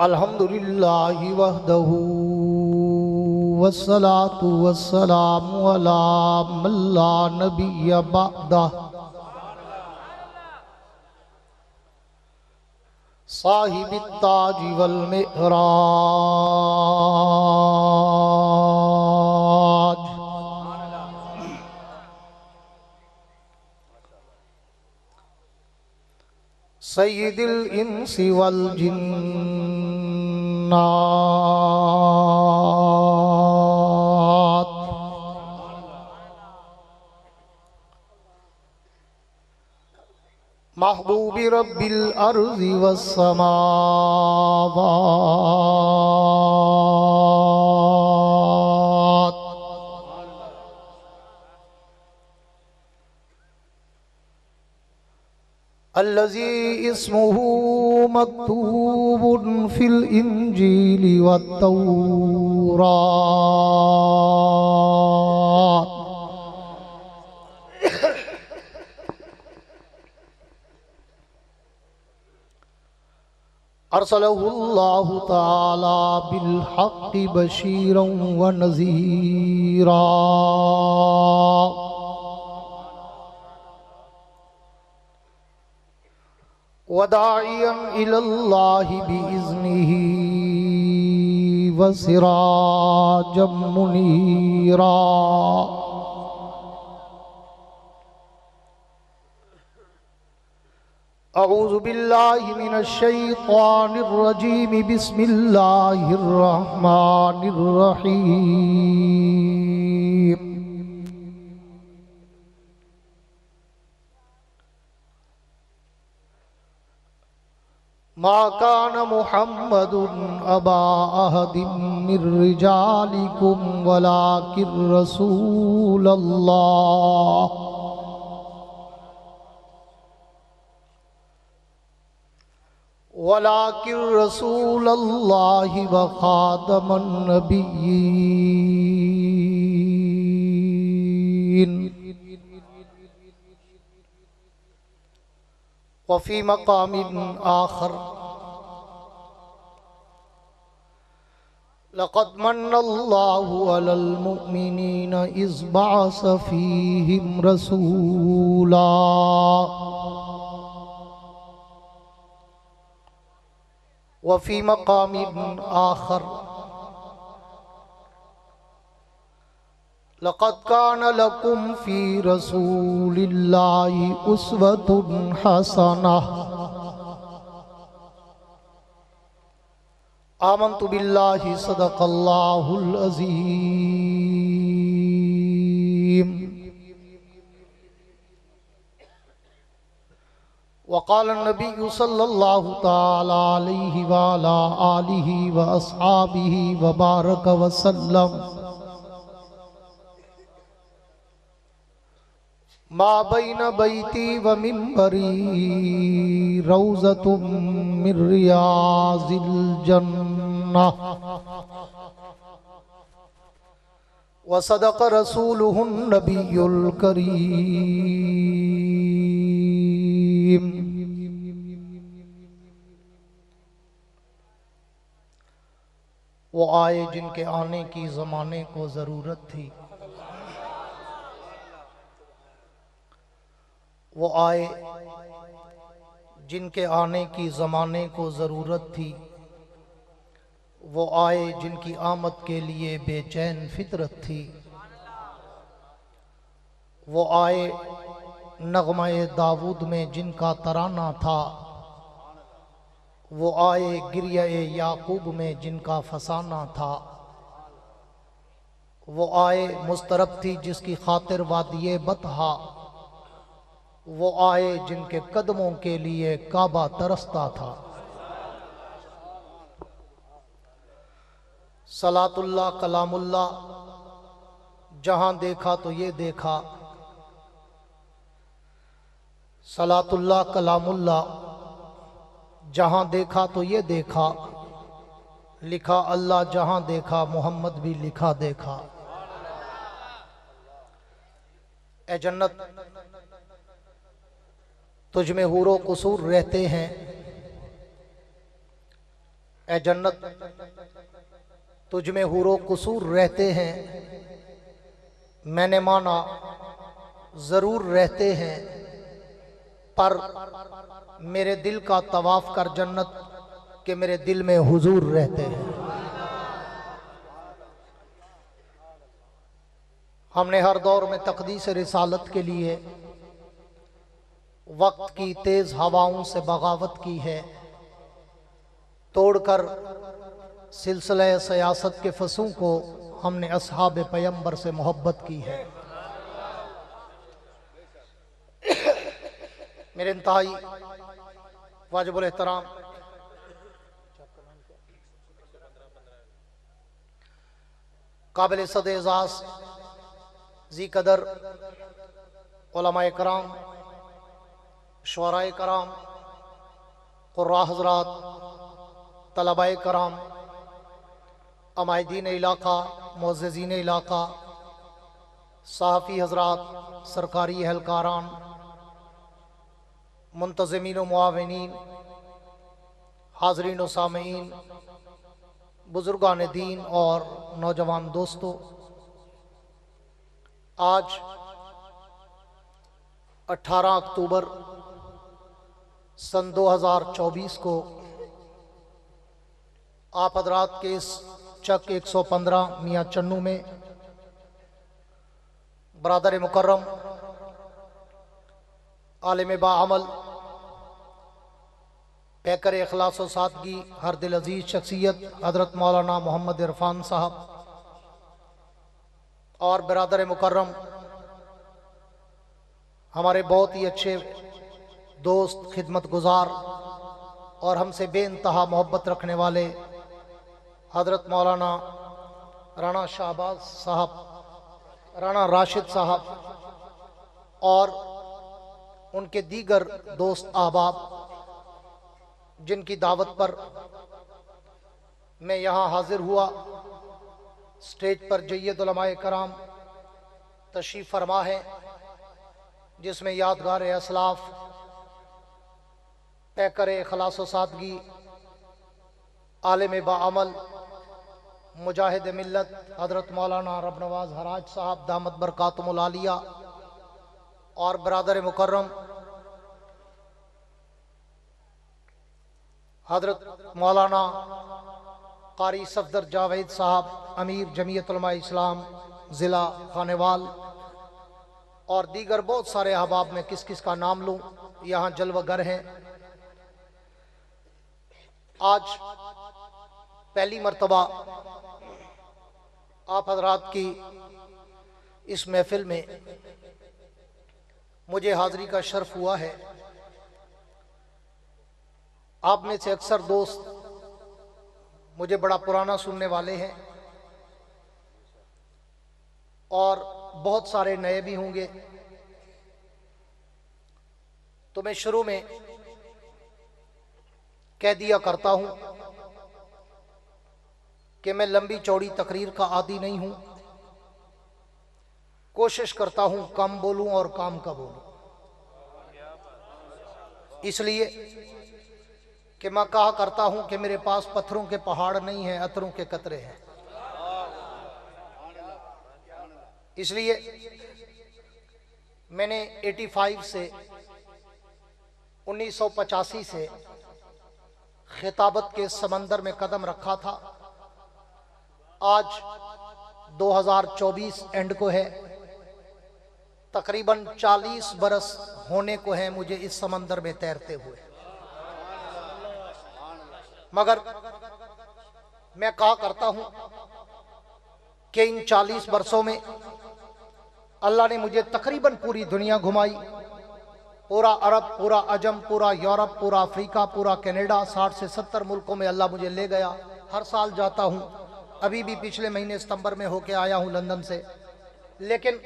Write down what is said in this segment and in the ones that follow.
अल्हम्दुलिल्लाहि वहदहू वस्सलातु वस्सलामु अला मन ला नबिय्य बअदह साहिबित ताज वल मिअराज। सय्यिदिल इंसी वल जिन्नात। महबूबी रब्बिल अर्ज़ि वस्समावात। अल्लज़ी इस्मुहु मक्तूबुन फिल इंजीली वत्तौरात। अरसलहुल्लाहु ताला बिल हक़्क़ि बशीरन व नज़ीरा वदाइयन इलल्लाहि बिइज़्निही व सिराजम मुनीरा। अऊज़ु बिल्लाहि मिनश शैतानिर रजीम। बिस्मिल्लाहिर रहमानिर रहीम। मा कान मुहम्मदुन अबा अहदिम मिर रिजालिकुम वलाकिर रसूलल्लाह वलाकिर रसूलल्लाहि व खातमन नबिय्यीन। वफ़ी मक़ामिन आखर लक़द मन्नल्लाहु अलल मुअमिनीन इज़ बअस फ़ीहिम रसूला। वफ़ी मक़ामिन आखर लक़द कान लकुम फ़ी रसूलिल्लाहि उस्वतुन हसनह। आमन्तु बिल्लाहि सदक़ल्लाहुल अज़ीम। वक़ाल नबी सल्लल्लाहु ताला अलैहि व अला आलिहि व अस्हाबिहि व बारक वसल्लम। मा बैन बैती व मिंबरी रौज़तुम मिन रियाज़िल जन्नह। व सदक़ रसूलुहुन नबियुल करीम। वो आए जिनके आने की ज़माने को ज़रूरत थी। वो आए जिनके आने की ज़माने को ज़रूरत थी। वो आए जिनकी आमद के लिए बेचैन फितरत थी। वो आए नग़्मा-ए दाऊद में जिनका तराना था। वो आए गिरिया-ए याकूब में जिनका फसाना था। वो आए मुस्तरब थी जिसकी खातिर वादिये बतहा। वो आए जिनके कदमों के लिए काबा तरसता था। सलातुल्लाह कलामुल्लाह, जहां देखा तो ये देखा। सलातुल्लाह कलामुल्लाह, जहां देखा तो ये देखा। लिखा अल्लाह जहां देखा मोहम्मद भी लिखा देखा। ए जन्नत, तुझ में हूरो कुसूर रहते हैं। ए जन्नत, तुझ में हुरो कुसूर रहते हैं, मैंने माना जरूर रहते हैं, पर मेरे दिल का तवाफ कर जन्नत कि मेरे दिल में हुजूर रहते हैं। हमने हर दौर में तक़दीस रिसालत के लिए वक्त की तेज हवाओं से बगावत की है, तोड़कर सिलसिला सियासत के फसूं को हमने असहाब पैगंबर से मोहब्बत की है। मेरे इंतहाई वाजिबुल एहतराम काबिल सद एजाज जी कदर उलमाए कराम, शुअराए कराम, कुर्रा हज़रात, तलबाए कराम, अमायदीन इलाका, मुअज़्ज़िज़ीन इलाका, सहाफ़ी हज़रात, सरकारी एहलकारान, मुंतज़िमीन व मुआविनीन, हाज़रीन व सामीईन, बुज़ुर्गान दीन और नौजवान दोस्तों, आज 18 अक्टूबर सन 2024 को आप हज़रात के इस चक 115 मियाँ चन्नू में बरादर मुकर्रम आलिम बाअमल पैकर इखलास व सादगी हर दिल अजीज शख्सियत हज़रत मौलाना मोहम्मद इरफान साहब और बरादर मुकर्रम हमारे बहुत ही अच्छे दोस्त, खिदमत गुजार और हमसे बेइंतहा मोहब्बत रखने वाले हज़रत मौलाना राना शाहबाज साहब, राना राशिद साहब और उनके दीगर दोस्त अहबाब, जिनकी दावत पर मैं यहाँ हाजिर हुआ। स्टेज पर जय्यद उलमाए कराम तशरीफ़ फरमा है, जिसमें यादगार असलाफ, पैकर इखलास व सादगी, आलिम बाअमल, मुजाहिद मिल्लत हज़रत मौलाना रबनवाज हराज साहब दामत बरकातुहुल आलिया और बरादर मुकर्रम हज़रत मौलाना कारी सफदर जावेद साहब, अमीर जमीयत उलमा इस्लाम ज़िला खानेवाल और दीगर बहुत सारे अहबाब में किस किस का नाम लूँ, यहाँ जलवागर हैं। आज पहली मर्तबा आप हजरात की इस महफिल में मुझे हाज़री का शर्फ हुआ है। आप में से अक्सर दोस्त मुझे बड़ा पुराना सुनने वाले हैं और बहुत सारे नए भी होंगे, तो मैं शुरू में कह दिया करता हूं कि मैं लंबी चौड़ी तकरीर का आदी नहीं हूं। कोशिश करता हूं कम बोलूं और काम का बोलूं, इसलिए कि मैं कहा करता हूं कि मेरे पास पत्थरों के पहाड़ नहीं हैं, अतरों के कतरे हैं। इसलिए मैंने 85 से 1985 से खिताबत के समंदर में कदम रखा था। आज 2024 एंड को है, तकरीबन 40 बरस होने को है मुझे इस समंदर में तैरते हुए। मगर मैं कहा करता हूं कि इन 40 बरसों में अल्लाह ने मुझे तकरीबन पूरी दुनिया घुमाई। पूरा अरब, पूरा अजम, पूरा यूरोप, पूरा अफ्रीका, पूरा कनाडा, 60 से 70 मुल्कों में अल्लाह मुझे ले गया। हर साल जाता हूँ, अभी भी पिछले महीने सितंबर में होके आया हूँ लंदन से। लेकिन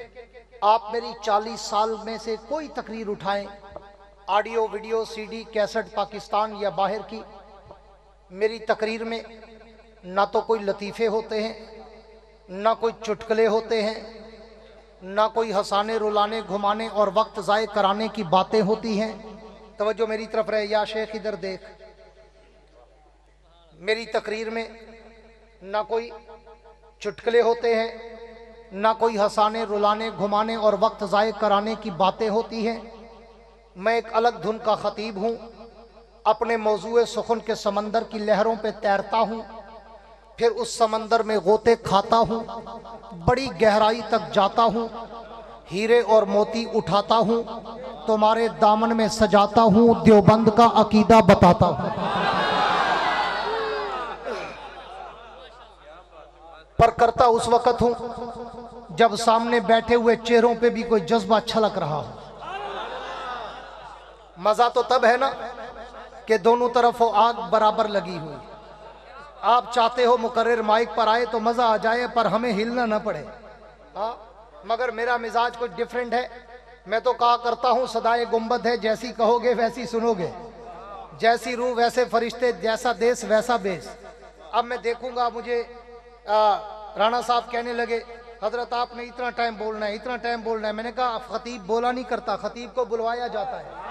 आप मेरी 40 साल में से कोई तकरीर उठाएं, audio, video, CD, cassette, Pakistan या बाहर की, मेरी तकरीर में ना तो कोई लतीफ़े होते हैं, ना कोई चुटकुले होते हैं, ना कोई हंसाने, रुलाने, घुमाने और वक्त ज़ाय कराने की बातें होती हैं। तवज्जो मेरी तरफ रहे। या शेख इधर देख, मेरी तकरीर में ना कोई चुटकुले होते हैं, ना कोई हंसाने रुलाने घुमाने और वक्त ज़ाय कराने की बातें होती हैं। मैं एक अलग धुन का खतीब हूँ। अपने मौजूए सुखन के समंदर की लहरों पे तैरता हूँ, फिर उस समंदर में गोते खाता हूँ, बड़ी गहराई तक जाता हूँ, हीरे और मोती उठाता हूँ, तुम्हारे दामन में सजाता हूँ, देवबंद का अकीदा बताता हूँ। पर करता उस वक्त हूँ जब सामने बैठे हुए चेहरों पे भी कोई जज्बा छलक रहा हो। मजा तो तब है ना कि दोनों तरफ आग बराबर लगी हुई। आप चाहते हो मुकर्रर माइक पर आए तो मजा आ जाए, पर हमें हिलना ना पड़े। हाँ, मगर मेरा मिजाज कुछ डिफरेंट है। मैं तो कहा करता हूँ सदाए गुंबद है, जैसी कहोगे वैसी सुनोगे, जैसी रूह वैसे फरिश्ते, जैसा देश वैसा बेस। अब मैं देखूंगा, मुझे राणा साहब कहने लगे हजरत आपने इतना टाइम बोलना है, इतना टाइम बोलना है। मैंने कहा खतीब बोला नहीं करता, खतीब को बुलवाया जाता है।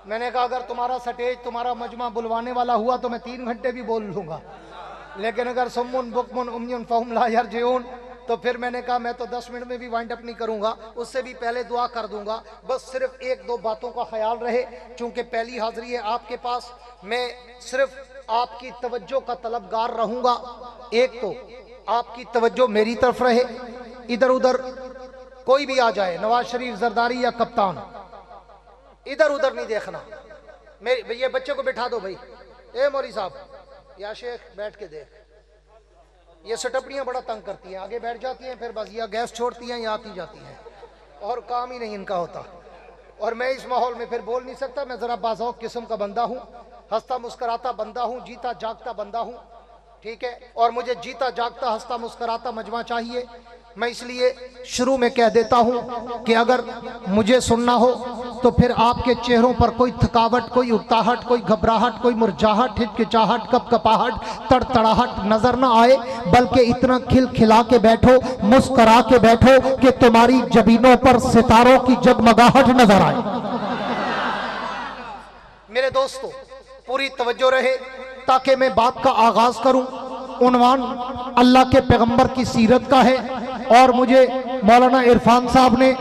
मैंने कहा अगर तुम्हारा स्टेज, तुम्हारा मजमा बुलवाने वाला हुआ तो मैं 3 घंटे भी बोल लूंगा, लेकिन अगर सुम्मुन बुकमुन उम्युन फहुम ला यरजिऊन तो फिर मैंने कहा मैं तो 10 मिनट में भी वाइंड अप नहीं करूंगा, उससे भी पहले दुआ कर दूंगा। बस सिर्फ 1-2 बातों का ख्याल रहे, चूंकि पहली हाजिरी है आपके पास। मैं सिर्फ आपकी तवज्जो का तलबगार रहूंगा। एक तो आपकी तवज्जो मेरी तरफ रहे, इधर उधर कोई भी आ जाए, नवाज शरीफ, जरदारी या कप्तान, इधर उधर नहीं देखना। मेरे ये बच्चे को बिठा दो भाई, ए मौली साहब या शेख बैठ के देख। ये सटपड़ियां बड़ा तंग करती हैं, आगे बैठ जाती हैं, फिर बस या गैस छोड़ती हैं या आती जाती हैं, और काम ही नहीं इनका होता। और मैं इस माहौल में फिर बोल नहीं सकता। मैं जरा बाज़ौक़ किस्म का बंदा हूँ, हंसता मुस्कराता बंदा हूँ, जीता जागता बंदा हूँ, ठीक है। और मुझे जीता जागता हंसता मुस्कराता मजमा चाहिए। मैं इसलिए शुरू में कह देता हूँ कि अगर मुझे सुनना हो तो फिर आपके चेहरों पर कोई थकावट, कोई उकताहट, कोई घबराहट, कोई मुरझाहट, हिचकिचाहट, कपकपाहट, तड़तड़ाहट नजर ना आए, बल्कि इतना खिलखिला के बैठो, मुस्करा के बैठो कि तुम्हारी जबीनों पर सितारों की जगमगाहट नजर आए। मेरे दोस्तों, पूरी तवज्जो रहे ताकि मैं बात का आगाज करूं। उन्वान अल्लाह के पैगंबर की सीरत का है, और मुझे मौलाना इरफान साहब ने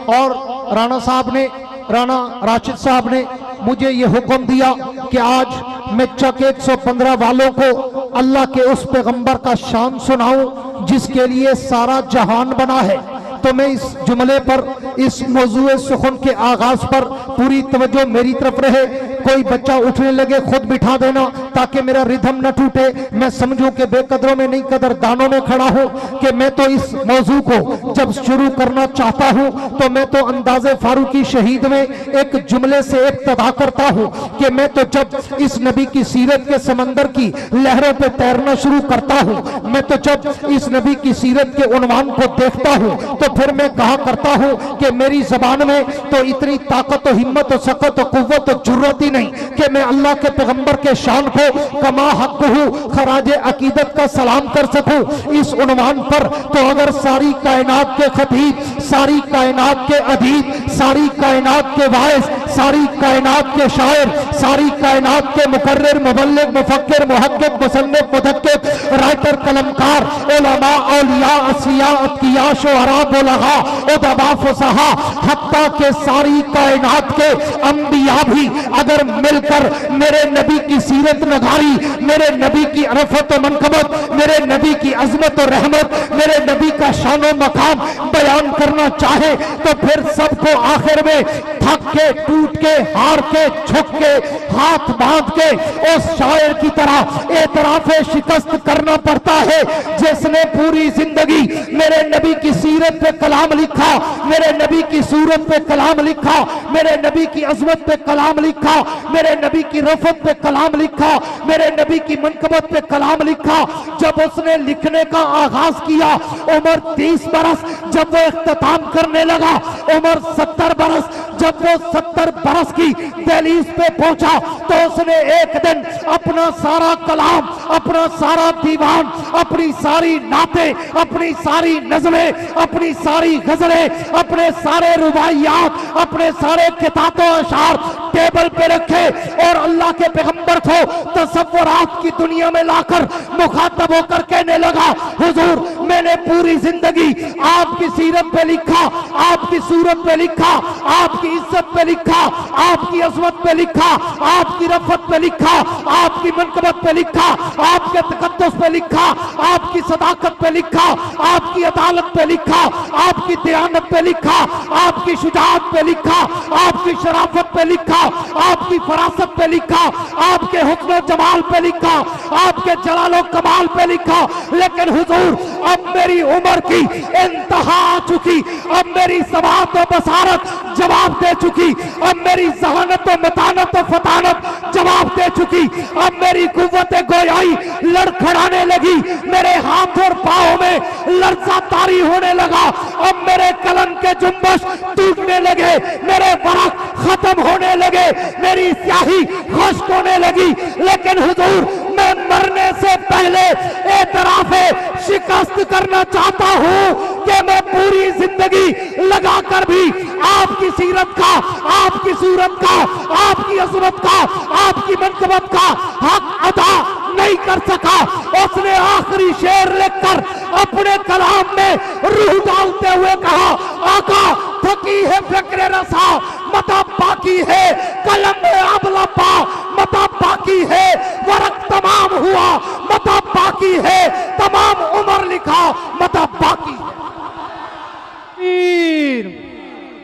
और राणा साहब ने, राणा राशिद साहब ने मुझे ये हुक्म दिया कि आज मैं चक 115 वालों को अल्लाह के उस पैगंबर का शान सुनाऊं जिसके लिए सारा जहान बना है। तो मैं इस जुमले पर, इस मौजूए सुखन के आगाज पर पूरी तवज्जो मेरी तरफ रहे। कोई बच्चा उठने लगे खुद बिठा देना ताकि मेरा रिदम न टूटे। मैं समझूं कि बेकदरों में नहीं कदरदानों में खड़ा हूं कि मैं तो इस मौजू को जब शुरू करना चाहता हूं तो मैं तो अंदाज़े फारूकी शहीद में एक जुमले से इब्तिदा करता हूं कि मैं तो जब इस नबी की सीरत के समंदर की लहरों पे तैरना शुरू करता हूं, मैं तो जब इस नबी की सीरत के उन्वान को देखता हूं तो फिर मैं कहा करता हूं कि मेरी जबान में तो इतनी ताकत और हिम्मत और सकत और कुव्वत और जुर्रत ही नहीं कि मैं अल्लाह के पैगंबर के शान को कमा हक हूं खराज अकीदत का सलाम कर सकूं इस उन्वान पर। तो अगर सारी कायनात के खतीब, सारी कायनात के अदीब, सारी कायनात के वाइस, सारी कायनात के शायर, सारी कायनात के मुकर्रिर, मुबल्लिग, मुफक्किर, मुहक्किक, मुसन्निफ, मुदक्किर, राइटर, कलमकार, उलमा, औलिया, असफिया, अतकिया, शुअरा, बुलगा, उदबा, फुसहा, हत्ता के सारी कायनात के अंबिया भी अगर मिलकर मेरे नबी की सीरत नगारी, मेरे नबी की अरफत और मनकबत, मेरे नबी की अजमत और रहमत, मेरे नबी का शानो मकाम बयान करना चाहे तो फिर सबको आखिर में थक के, टूट के, हार के, झुक के, हाथ बांध के उस शायर की तरह एतराफे शिकस्त करना पड़ता है जिसने पूरी जिंदगी मेरे नबी की सीरत पे कलाम लिखा, मेरे नबी की सूरत पे कलाम लिखा, मेरे नबी की अजमत पे कलाम लिखा, मेरे नबी की रफत पे कलाम लिखा, मेरे नबी की मनकबत पे कलाम लिखा। जब उसने लिखने का आगाज किया उम्र 30 बरस, जब वो इख्तिताम करने लगा उम्र 70 बरस, जब वो 70 बरस की दहलीज पे पहुंचा तो उसने एक दिन अपना सारा कलाम अपना सारा दीवान, अपनी सारी नाते, अपनी सारी नज़में, अपनी सारी गजलें, अपने सारे रुबाइयात, अपने सारे किताबों अशार टेबल पे रखे और अल्लाह के पैगंबर को तसव्वुरात की दुनिया में लाकर मुखातब होकर कहने लगा, हुजूर मैंने पूरी जिंदगी आपकी सीरत पे लिखा, आपकी सूरत पे लिखा, आपकी इज्जत पे लिखा, आपकी अज़मत पे लिखा, आपकी रफ़त पे लिखा, आपकी मनकबत पे लिखा, आपके तक़द्दुस पे लिखा, आपकी सदाकत पे लिखा, आपकी अदालत पे लिखा, आपकी दयानत पे लिखा, आपकी शुजाअत पे लिखा, आपकी शराफत पे लिखा, आपकी फरासत पे लिखा, आपके हुस्न जमाल पे लिखा, आपके जलालो कमाल पे लिखा। लेकिन हुजूर अब मेरी उम्र की इंतहा आ चुकी, अब मेरी समात और बसारत जवाब दे चुकी, अब मेरी जहानत और मतानत और फतानत जवाब दे चुकी, अब मेरी कुव्वत गोयाई लड़खड़ाने लगी, मेरे हाथ और पाँव में लर्जा तारी होने लगा, अब मेरे कलम के जुम्बश टूटने लगे, मेरे वरक खत्म होने लगे, मेरी स्याही खुश्क होने लगी। लेकिन हुजूर मैं मरने से पहले एतराफ़े शिकस्त करना चाहता हूं कि मैं पूरी जिंदगी लगाकर भी आपकी सीरत का, आपकी सूरत का, आपकी अज़मत का, आपकी मनकबत का हक अदा नहीं कर सका। उसने आखिरी शेर लिखकर अपने कलाम में रूह डालते हुए कहा, आका थकी है फिक्र रसा, मता बाकी है कलम में अबला पा, मता बाकी है वरक तमाम हुआ, मता बाकी है तमाम उम्र लिखा, मता बाकी है।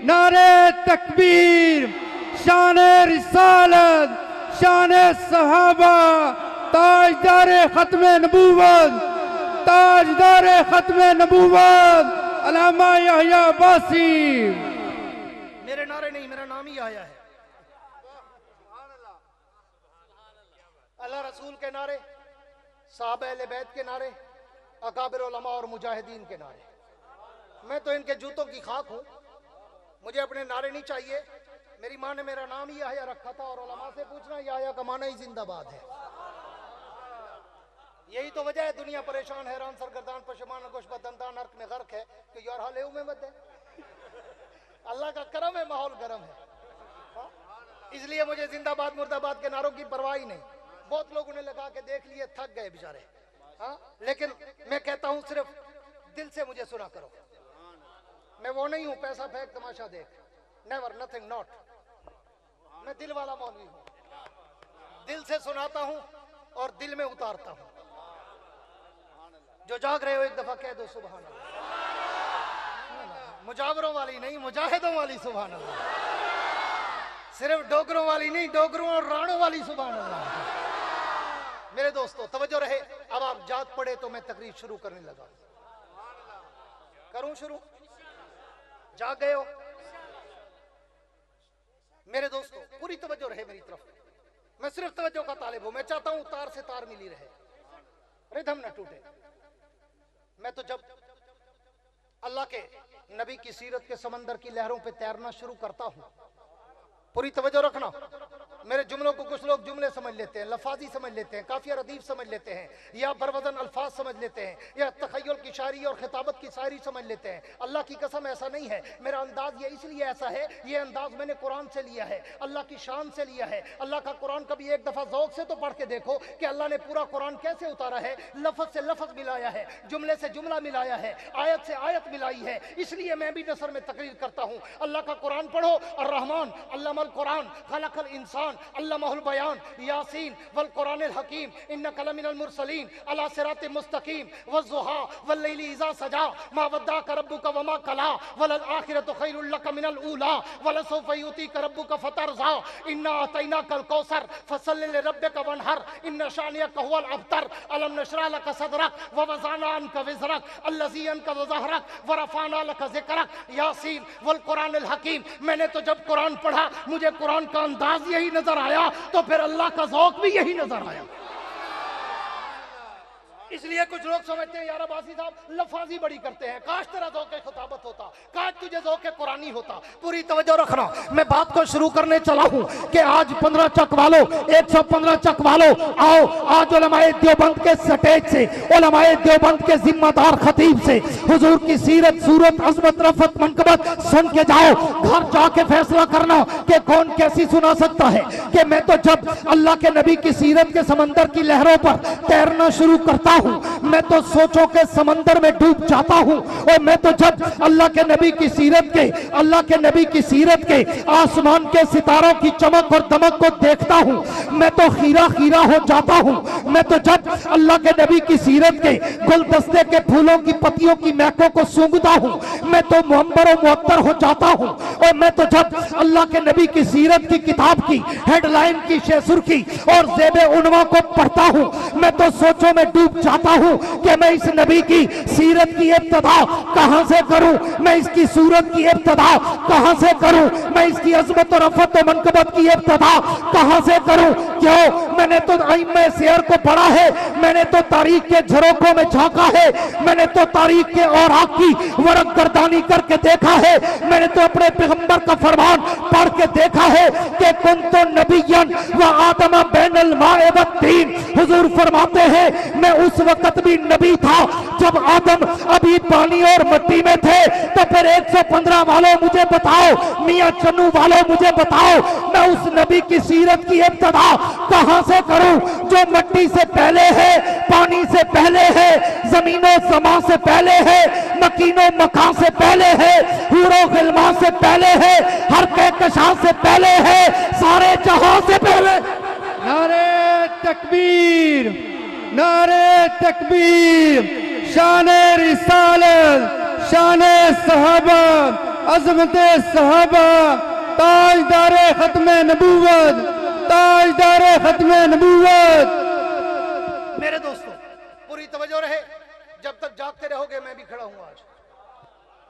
नारे तकबीर, शान रिसालत, शान सहाबा, ताजदार खत्म नबूवत, ताजदार खत्म नबूवत अल्लामा यहया अब्बासी। मेरे नारे नहीं, मेरा नाम ही आया है। अल्लाह रसूल के नारे, साहब अहले बैत के नारे, अकाबिर उलमा और मुजाहिदीन के नारे। मैं तो इनके जूतों की खाक हूं, मुझे अपने नारे नहीं चाहिए। मेरी माँ ने मेरा नाम ही याहया रखा था और उलमा से पूछना याहया का माना ही जिंदाबाद है। यही तो वजह है दुनिया परेशान, हैरान, सरगर्दान, पशमान, गोशबदंदान, अर्क में गर्क है कि यार हाले में मत है। अल्लाह का करम है, माहौल गर्म है। हा? इसलिए मुझे जिंदाबाद मुर्दाबाद के नारों की परवाह ही नहीं। बहुत लोग उन्हें लगा के देख लिए, थक गए बेचारे। हाँ, लेकिन मैं कहता हूं सिर्फ दिल से मुझे सुना करो। मैं वो नहीं हूं पैसा फेंक तमाशा देख, नेवर, नथिंग, नॉट। मैं दिल वाला मौलवी हूं, दिल से सुनाता हूं और दिल में उतारता हूं। जो जाग रहे हो एक दफा कह दो सुभान अल्लाह। मुजावरों वाली नहीं, मुजाहिदों वाली सुभान अल्लाह। सिर्फ डोगरों वाली नहीं, डोगरों और राणों वाली सुभान अल्लाह। मेरे दोस्तों तवज्जो रहे। अब आप जाग पड़े तो मैं तकरीर शुरू करने लगा। करूं शुरू? जाग गए हो? मेरे दोस्तों पूरी तवज्जो रहे मेरी तरफ। मैं सिर्फ तवज्जो का तालिब हूं। मैं चाहता हूं तार से तार मिली रहे, रिदम न टूटे। मैं तो जब अल्लाह के नबी की सीरत के समंदर की लहरों पे तैरना शुरू करता हूं, पूरी तवज्जो रखना। मेरे जुमलों को कुछ लोग जुमले समझ लेते हैं, लफाजी समझ लेते हैं, काफिया रदीफ समझ लेते हैं, या बरवजन अल्फाज समझ लेते हैं, या तखय्युल की शायरी और खिताबत की शायरी समझ लेते हैं। अल्लाह की कसम ऐसा नहीं है। मेरा अंदाज ये इसलिए ऐसा है, ये अंदाज मैंने कुरान से लिया है, अल्लाह की शान से लिया है। अल्लाह का कुरान कभी एक दफा ज़ौक़ से तो पढ़ के देखो कि अल्लाह ने पूरा कुरान कैसे उतारा है। लफ्ज से लफ्ज मिलाया है, जुमले से जुमला मिलाया है, आयत से आयत मिलाई है। इसलिए मैं भी नसर में तकरीर करता हूँ। अल्लाह का कुरान पढ़ो। अर्रहमान अल्लमल कुरान खलकल इंसान अल्लमहुल बयान, यासीन वल कुरानिल हकीम, इन्नका लमिनल मुरसलीन अला सिरातिल मुस्तकीम, वज़्ज़ुहा वल्लैलि इज़ा सजा, मा वद्दाका रब्बुका वमा कला, वलल आखिरतु खैरुल लका मिनल ऊला, वलसौफा युतीका रब्बुका फतरज़ा, इन्ना अतैनाकल कौसर फसल्लि लिरब्बिका वनहर, इन्ना शानियका हुवल अबतर, अलम नशरह लका सदरक व वज़अना अन्का विज़रक, अल्लज़ी अनक़ज़ ज़हरक व रफ़अना लका ज़िक्रक, यासीन वल कुरानिल हकीम। मैंने तो जब कुरान पढ़ा मुझे कुरान का अंदाज यही नजर आया, तो फिर अल्लाह का ज़ौक़ भी यही नजर आया। इसलिए कुछ लोग समझते हैं यार अब्बासी साहब लफाजी बड़ी करते हैं, काश तेरा ज़ौक़े खुताबत होता, काश तुझे ज़ौक़े कुरानी होता। पूरी तवज्जो रखना, मैं बात को शुरू करने चला हूं कि आज 15 चक वालों, 115 चक वालों, आओ आज उलमाए देवबंद के स्टेज से, उलमाए देवबंद के जिम्मेदार खतीब से हुजूर की सीरत, सूरत, अज़मत, रफ़त, मनक़बत सुन के जाओ। घर जाके फैसला करना कि कौन कैसी सुना सकता है। कि मैं तो जब अल्लाह के नबी की सीरत के समंदर की लहरों पर तैरना शुरू करता हूं, मैं तो सोचों के समंदर में डूब जाता हूं। और मैं तो जब अल्लाह के नबी की सीरत के, अल्लाह के नबी की सीरत के आसमान के सितारों की चमक और दमक को देखता हूं, मैं तो खीरा खीरा हो जाता हूं। मैं तो जब अल्लाह के नबी की सीरत के गुलदस्ते के फूलों की पत्तियों की महकों को सूंघता हूं, मैं तो मुअम्बर और मुअत्तर हो जाता हूं। और मैं तो जब अल्लाह के नबी की सीरत की किताब की हेडलाइन की शेसुर्खी और ज़ेबे उन्वा को पढ़ता हूं, मैं तो सोचों में डूब जाता हूं कि मैं इस नबी की सीरत की इब्तिदा कहां से करूं, मैं इसकी सूरत की इब्तिदा कहां से करूं, मैं इसकी अज़मत और रफ़त और मनक़बत की इब्तिदा कहां से करूं। क्यों? मैंने तो आइम्मे सियर को पढ़ा है, मैंने तो तारीख के झरोकों में झांका है, मैंने तो तारीख के औराक की वरक गर्दानी करके देखा है, मैंने तो अपने पैगंबर का फरमान पढ़ के देखा है कि कुन्तु नबिय्यन व आदम बैनल माए व तीन। हुजूर फरमाते हैं मैं उस वक्त भी नबी था जब आदम अभी पानी और मिट्टी में थे। तो फिर 115 वालों मुझे बताओ, मियां चन्नू वालों मुझे बताओ, मैं उस नबी की सीरत की इब्तिदा कहां से करूं जो मिट्टी से पहले है, पानी से पहले है, जमीनों समा से पहले है, मकीनों मकान से पहले है, हूरो गिलमा से पहले है, हर कहकशां से पहले है, सारे जहां से पहले। नारे तकबीर, नारे तकबीर, शाने रिसालत, शाने सहाबा, अज़मते सहाबा, ताजदारे खत्मे नबूवत, ताजदारे खत्मे नबूवत। मेरे दोस्तों पूरी तवज्जो रहे, जब तक जागते रहोगे मैं भी खड़ा हूं। आज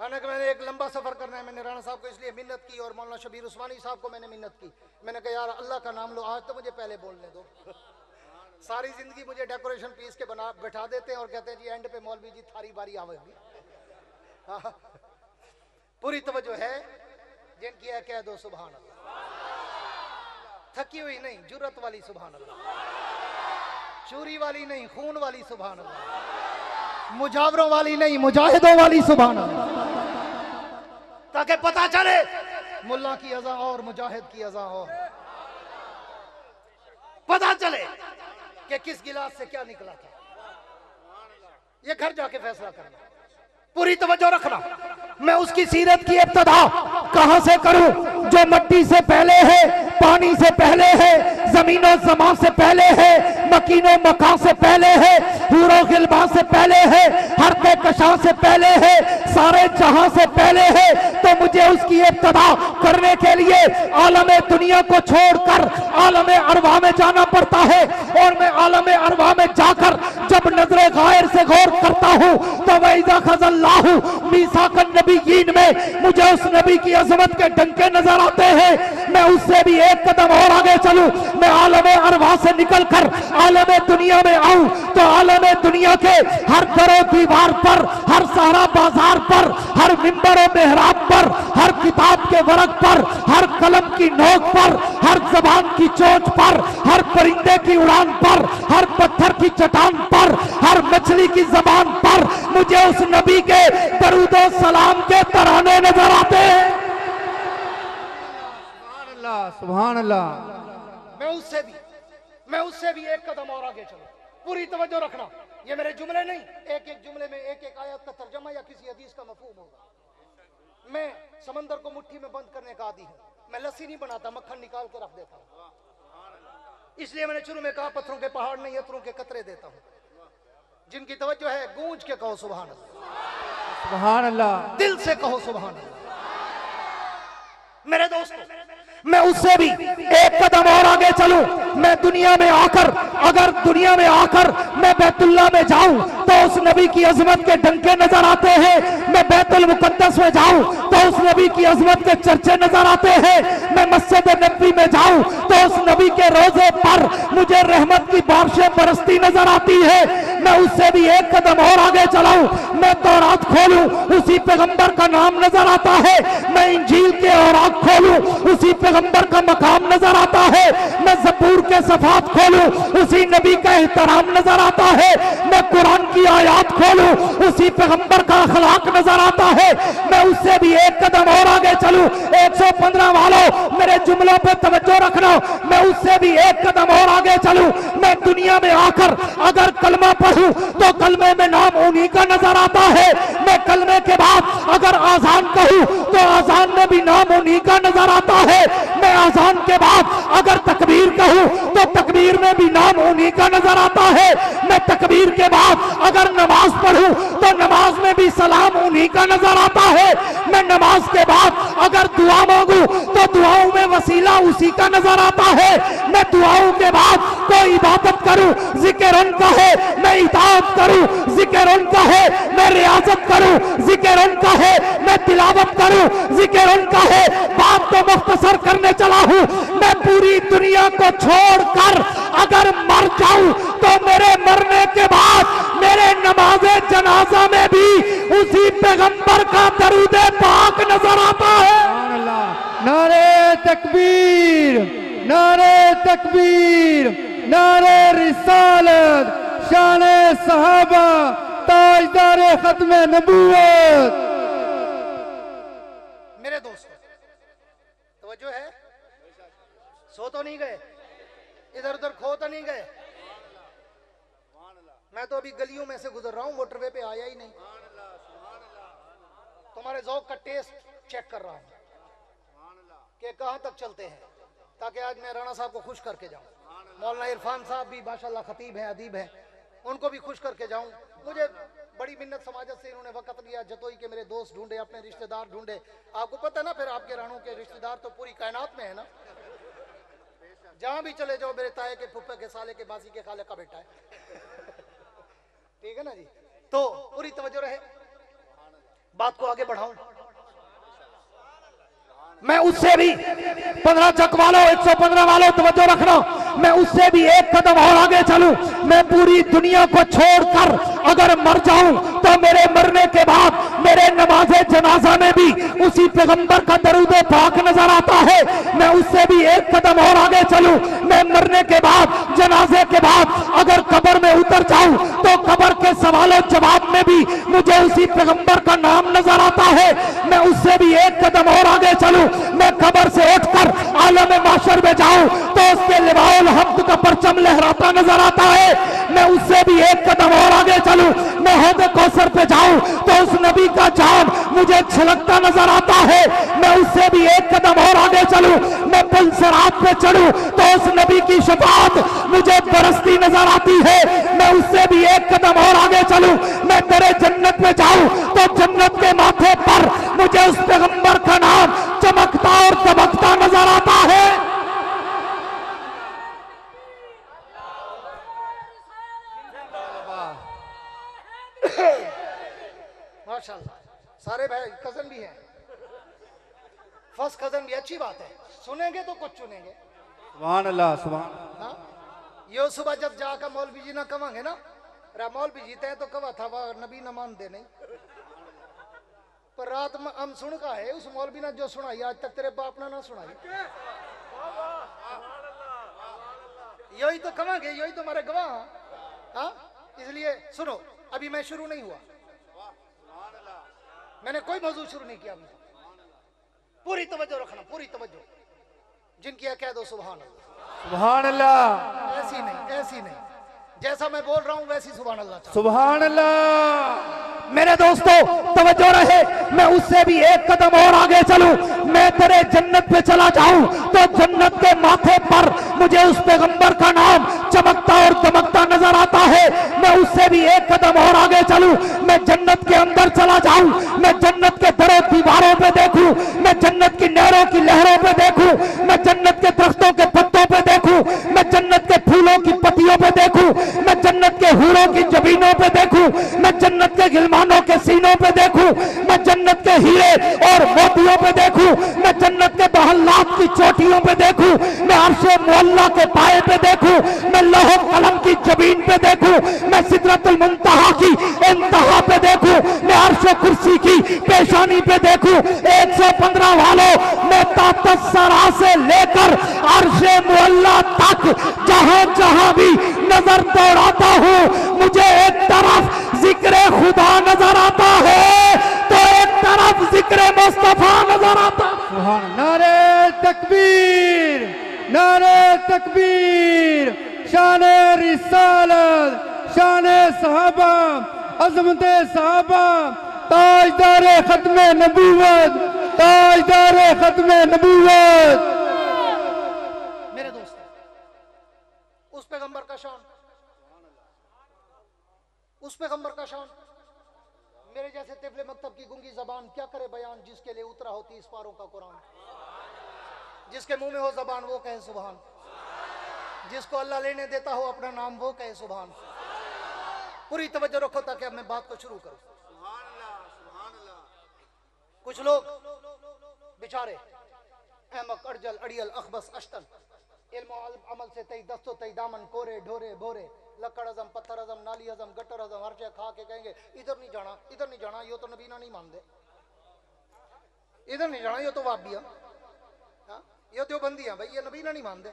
हालांकि मैंने एक लंबा सफर करना है, मैंने राणा साहब को इसलिए मिन्नत की और मौलाना शबीर उस्मानी साहब को मैंने मिन्नत की। मैंने कहा यार अल्लाह का नाम लो, आज तो मुझे पहले बोलने दो। सारी जिंदगी मुझे डेकोरेशन पीस के बना बैठा देते हैं और कहते हैं जी एंड पे मौलवी जी थारी बारी आवेगी। पूरी तवज्जो है, जिनकी है कह दो सुभान अल्लाह। थकी हुई नहीं, जुर्रत वाली सुभान अल्लाह, चोरी वाली नहीं, खून वाली सुभान अल्लाह, मुजावरों वाली नहीं, मुजाहिदों वाली सुभान अल्लाह। ताकि पता चले मुल्ला की अज़ा और मुजाहिद की अज़ा और, पता चले कि किस गिलास से क्या निकला था। ये घर जाके फैसला करना। पूरी तवज्जो रखना, मैं उसकी सीरत की इब्तिदा कहां से करूं जो मिट्टी से पहले है, पानी से पहले है, जमीनों ज़मान से पहले है, मकीनों मकान से पहले है, हूरो गिलमा से पहले है, हर कहकशां से पहले है, सारे जहां से पहले है। तो मुझे उसकी इब्तिदा करने के लिए आलम दुनिया को छोड़कर आलम अरवा में जाना पड़ता है। और मैं आलम अरवा में जाकर जब नजरे गायर से गौर करता हूं तो वैज़ा खज़ल्लाहु मीसाकन नबिय्यीन में मुझे उस नबी की अजमत के डंके नजर आते हैं। मैं उससे भी एक कदम और आगे चलूं, मैं आलम अरवा से निकलकर आलम दुनिया में आऊं तो आलम दुनिया के हर घरों दीवार पर, हर सहरा बाजार पर, हर मिंबर और मेहराब पर, हर किताब के वरक पर, हर कलम की नोक पर, हर जबान की चोंच पर, हर परिंदे की उड़ान पर, हर पत्थर की चट्टान पर, हर मछली की जबान पर मुझे उस नबी के दरूद और सलाम के तराने नजर आते हैं। सुभान अल्लाह, सुभान अल्लाह। मैं उससे भी एक कदम और आगे चलूं। पूरी तवज्जो रखना, ये मेरे जुमले नहीं, एक एक जुमले में एक एक आयत का तर्जमा या किसी हदीस का मफहूम होगा। मैं समंदर को मुट्ठी में बंद करने का आदी हूं, मैं लस्सी नहीं बनाता, मक्खन निकाल के रख देता हूं। इसलिए मैंने शुरू में कहा पत्थरों के पहाड़ नहीं, अतरों के कतरे देता हूं। जिनकी तवज्जो है गूंज के कहो सुभान अल्लाह, सुभान अल्लाह, दिल से कहो सुभान अल्लाह। मेरे दोस्तों मैं उससे भी एक कदम और आगे चलूं। मैं दुनिया में आकर, अगर दुनिया में आकर मैं बैतुल्लाह में जाऊं तो उस नबी की अजमत के डंके नजर आते हैं। मैं बैतुल मुकद्दस में जाऊं तो उस नबी की अजमत के चर्चे नजर आते हैं। मैं मस्जिद नबवी में जाऊं तो उस नबी के रोजे पर मुझे रहमत की बारिशें बरसती नजर आती है। मैं उस उससे भी एक कदम और आगे चलाऊं, मैं तौरात खोलूं, उसी पैगंबर का नाम नजर आता है। मैं इंजील के औरात खोलूं, उसी पैगंबर का मकाम नजर आता है। मैं ज़बूर के सफात खोलूं, उसी नबी का एहतराम नजर आता है। मैं कुरान की आयात खोलूं, उसी पैगंबर का अखलाक नजर आता है। मैं उससे भी एक कदम और आगे चलूं। 115 वालों, मेरे जुमलों पे तवज्जो रखना। मैं उससे भी एक कदम और आगे चलूं। मैं दुनिया में आकर अगर कलमा पढ़ूं तो कलमे में नाम उन्हीं का नजर आता है। मैं कलमे के बाद अगर आजान कहूं तो आजान में भी नाम उन्हीं का नजर आता है। मैं आजान के बाद अगर तकबीर कहूं तो तकबीर में भी नाम उन्हीं का नजर आता है। मैं तकबीर के बाद अगर नमाज पढ़ूं तो नमाज में भी सलाम उन्हीं का नजर आता है। मैं नमाज के बाद अगर दुआ मांगू तो दुआओं में वसीला उसी का नजर आता है। मैं दुआओं के बाद कोई इबादत करूं, जिक्र उनका है। मैं इताअत करूं, जिक्र उनका है। मैं रियाजत करूं, जिक्र उनका है। मैं तिलावत करूं, जिक्र उनका है। बात तो मुख्तसर करने चला हूं। मैं पूरी दुनिया को छोड़कर अगर मर जाऊं तो मेरे मरने के बाद मेरे नमाज़े जनाजा में भी उसी पैगंबर का दरूदे पाक नजर आता है। नारे तकबीर, नारे तकबीर, नारे रिसालत, शाने सहाबा, ताजदारे खत्म नबूवत। मेरे दोस्तों, तवज्जो है? सो तो नहीं गए, इधर उधर खो तो नहीं गए? मैं तो अभी गलियों में से गुजर रहा हूं, मोटरवे पे आया ही नहीं। तुम्हारे ज़ौक़ का टेस्ट चेक कर रहा हूं कि कहां तक चलते हैं, ताकि आज मैं राणा साहब को खुश करके जाऊं। मौलाना इरफान साहब भी माशाल्लाह खतीब हैं, अदीब हैं, उनको भी खुश करके जाऊं। मुझे बड़ी मिन्नत समाजत से इन्होंने वक्त लिया, जतोई के मेरे दोस्त ढूंढे, अपने रिश्तेदार ढूंढे। आपको पता है ना, फिर आपके राणों के रिश्तेदार तो पूरी कायनात में है ना। जहां भी चले जाओ, मेरे ताए के, फुफ्फे के, साले के, बासी के, खाले का बेटा है। ठीक है ना जी? तो पूरी तवज्जो रहे, बात को आगे बढ़ाऊं। मैं उससे भी 15 चक वालों, 115 वालों, तवज्जो रखना। मैं उससे भी एक कदम और आगे चलूं। मैं पूरी दुनिया को छोड़कर अगर मर जाऊं तो मेरे मरने के बाद मेरे नमाज़े जनाजा में भी उसी पैगंबर का दरूद पाक नजर आता है। मैं उससे भी एक कदम और आगे चलूं। मैं मरने के बाद, जनाजे के बाद अगर कब्र में उतर जाऊं तो कब्र के सवालों जवाब में भी मुझे उसी पैगंबर का नाम नजर आता है। मैं उससे भी एक कदम और आगे चलूं। मैं कब्र से उठकर आलम माशर में जाऊं तो उसके लिवाउल हम्द का परचम लहराता नजर आता है। मैं उससे भी एक कदम और आगे चलूं। मैं हौद कौसर पे जाऊं तो उस नबी का जाम मुझे छलकता नजर आता है। मैं उससे भी एक कदम और आगे चलूं। मैं पुल सिरात पे चढ़ूं तो उस नबी की शफाअत मुझे बरसती नजर आती है। मैं उससे भी एक कदम और आगे चलूं। मैं तेरे जन्नत में जाऊं तो जन्नत के माथे पर मुझे उस पैगंबर का नाम चमकता और दमकता नजर आता है। माशाल्लाह, सारे भाई कजन भी हैं, फर्स्ट कजन भी, अच्छी बात है। सुनेंगे तो कुछ चुनेंगे। सुभान अल्लाह, सुभान। हाँ, यो सुबह जब जाकर मौलवी जी ना कवांगे ना, मौलवी जीते हैं तो कवा था वह नबी न मान दे नहीं, पर रात में हम सुन का है उस मौलवी ने जो सुनाई आज तक तेरे बाप ने ना सुनाई। यही तो कवांगे, यही तो हमारे गवाह। हाँ, इसलिए सुनो, अभी मैं शुरू नहीं हुआ, मैंने कोई मौजूद शुरू नहीं किया। पूरी तवज्जो रखना, पूरी तवज्जो। जिनकी है कह दो सुभान अल्लाह। सुभान अल्लाह। ऐसी नहीं, ऐसी नहीं, जैसा मैं बोल रहा हूं वैसी सुभान अल्लाह। सुभान अल्लाह। मेरे दोस्तों तवज्जो रहे, मैं उससे भी एक कदम और आगे चलूं। मैं तेरे जन्नत पे चला जाऊं तो जन्नत के माथे पर मुझे उस पैगंबर का नाम चमकता और दमकता नजर आता है। मैं उससे भी एक कदम और आगे चलूं। मैं जन्नत के अंदर चला जाऊं। मैं जन्नत के दरों दीवारों पे देखूं। मैं जन्नत की नहरों की लहरों पे देखूं। मैं जन्नत के दरख्तों के पत्तों पे देखूं। मैं जन्नत के फूलों की पत्तियों पे देखूं। मैं जन्नत के हूरों की जबीनों पे देखूं। मैं जन्नत के गिलमानों के सीनों पे देखूं। मैं जन्नत के हीरे और मोतियों पे देखूं। मैं जन्नत के बहल्लात की चोटियों पे देखूं। मैं अर्शे मुअल्ला के पाए पे देखूं। मैं लौह कलम की जबीन अरईन पे देखूं, मैं सिदरतुल मुंतहा की इंतहा पे देखूं, मैं अर्श कुर्सी की पेशानी पे देखूं, 115 वालों मैं तातसरा से लेकर अर्श मुअल्ला तक जहां जहां भी नजर दौड़ाता हूं, मुझे एक तरफ जिक्र खुदा नजर आता है तो एक तरफ जिक्र मुस्तफा नजर आता है। सुभान नारे तकबीर, नारे तकबीर, शान रिसालत, शान सहाबा, अजमत सहाबा, ताजदार खत्म नबूवत, ताजदार खत्म नबूवत। मेरे दोस्त, उस पैगंबर का शान, उस पैगंबर का शान, मेरे जैसे तिफले मकतब की गुंगी जबान क्या करे बयान, जिसके लिए उतरा होती इस पारों का कुरान, जिसके मुंह में हो जबान वो कहे सुभान, जिसको अल्लाह लेने देता हो अपना नाम वो कहे सुभान। पूरी तवज्जो रखो ताकि अब मैं बात को शुरू करूं। कुछ लोग बेचारे अहमक अड़जल अड़ियल अखबस अश्तन, इल्म अमल से तई दस्तो तई दामन, कोरे ढोरे भोरे, लकड़ अजम पत्थर अजम नाली अजम गटर अजम, हर जगह खा के कहेंगे इधर नहीं जाना, इधर नहीं जाना, यो तो नबीना नहीं मान दे, इधर नहीं जाना, यो तो वाबिया, यो देवबंदी है भाई, ये नबीना नहीं मान दे।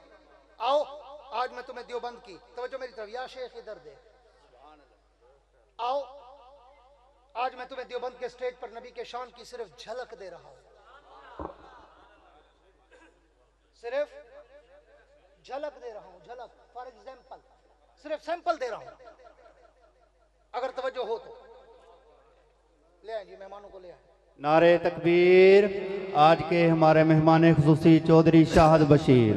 आओ आज मैं तुम्हें देवबंद की तवज्जो मेरी तरफ, या शेख इधर दे, आओ आज मैं तुम्हें देवबंद के स्टेज पर नबी के शान की सिर्फ झलक दे रहा हूं, सिर्फ झलक दे रहा हूं, झलक, फॉर एग्जाम्पल, सिर्फ सैंपल दे रहा हूं। अगर तवज्जो हो तो ले आए जी, मेहमानों को ले आए। नारे तकबीर। आज के हमारे मेहमान खुसूसी चौधरी शाहद बशीर,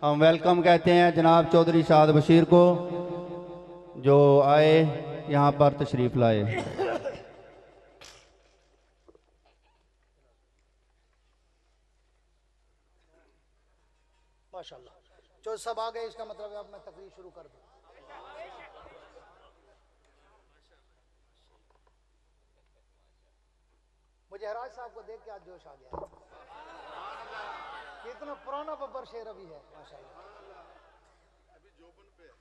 हम वेलकम कहते हैं जनाब चौधरी शाहद बशीर को, जो आए यहाँ पर तशरीफ लाए। माशाल्लाह, जो सब आ गए इसका मतलब है अब मैं तकरीर शुरू कर दूं। मुझे हराज साहब को देख के आज जोश आ गया, कितना पुराना बब्बर शेर अभी है माशाल्लाह।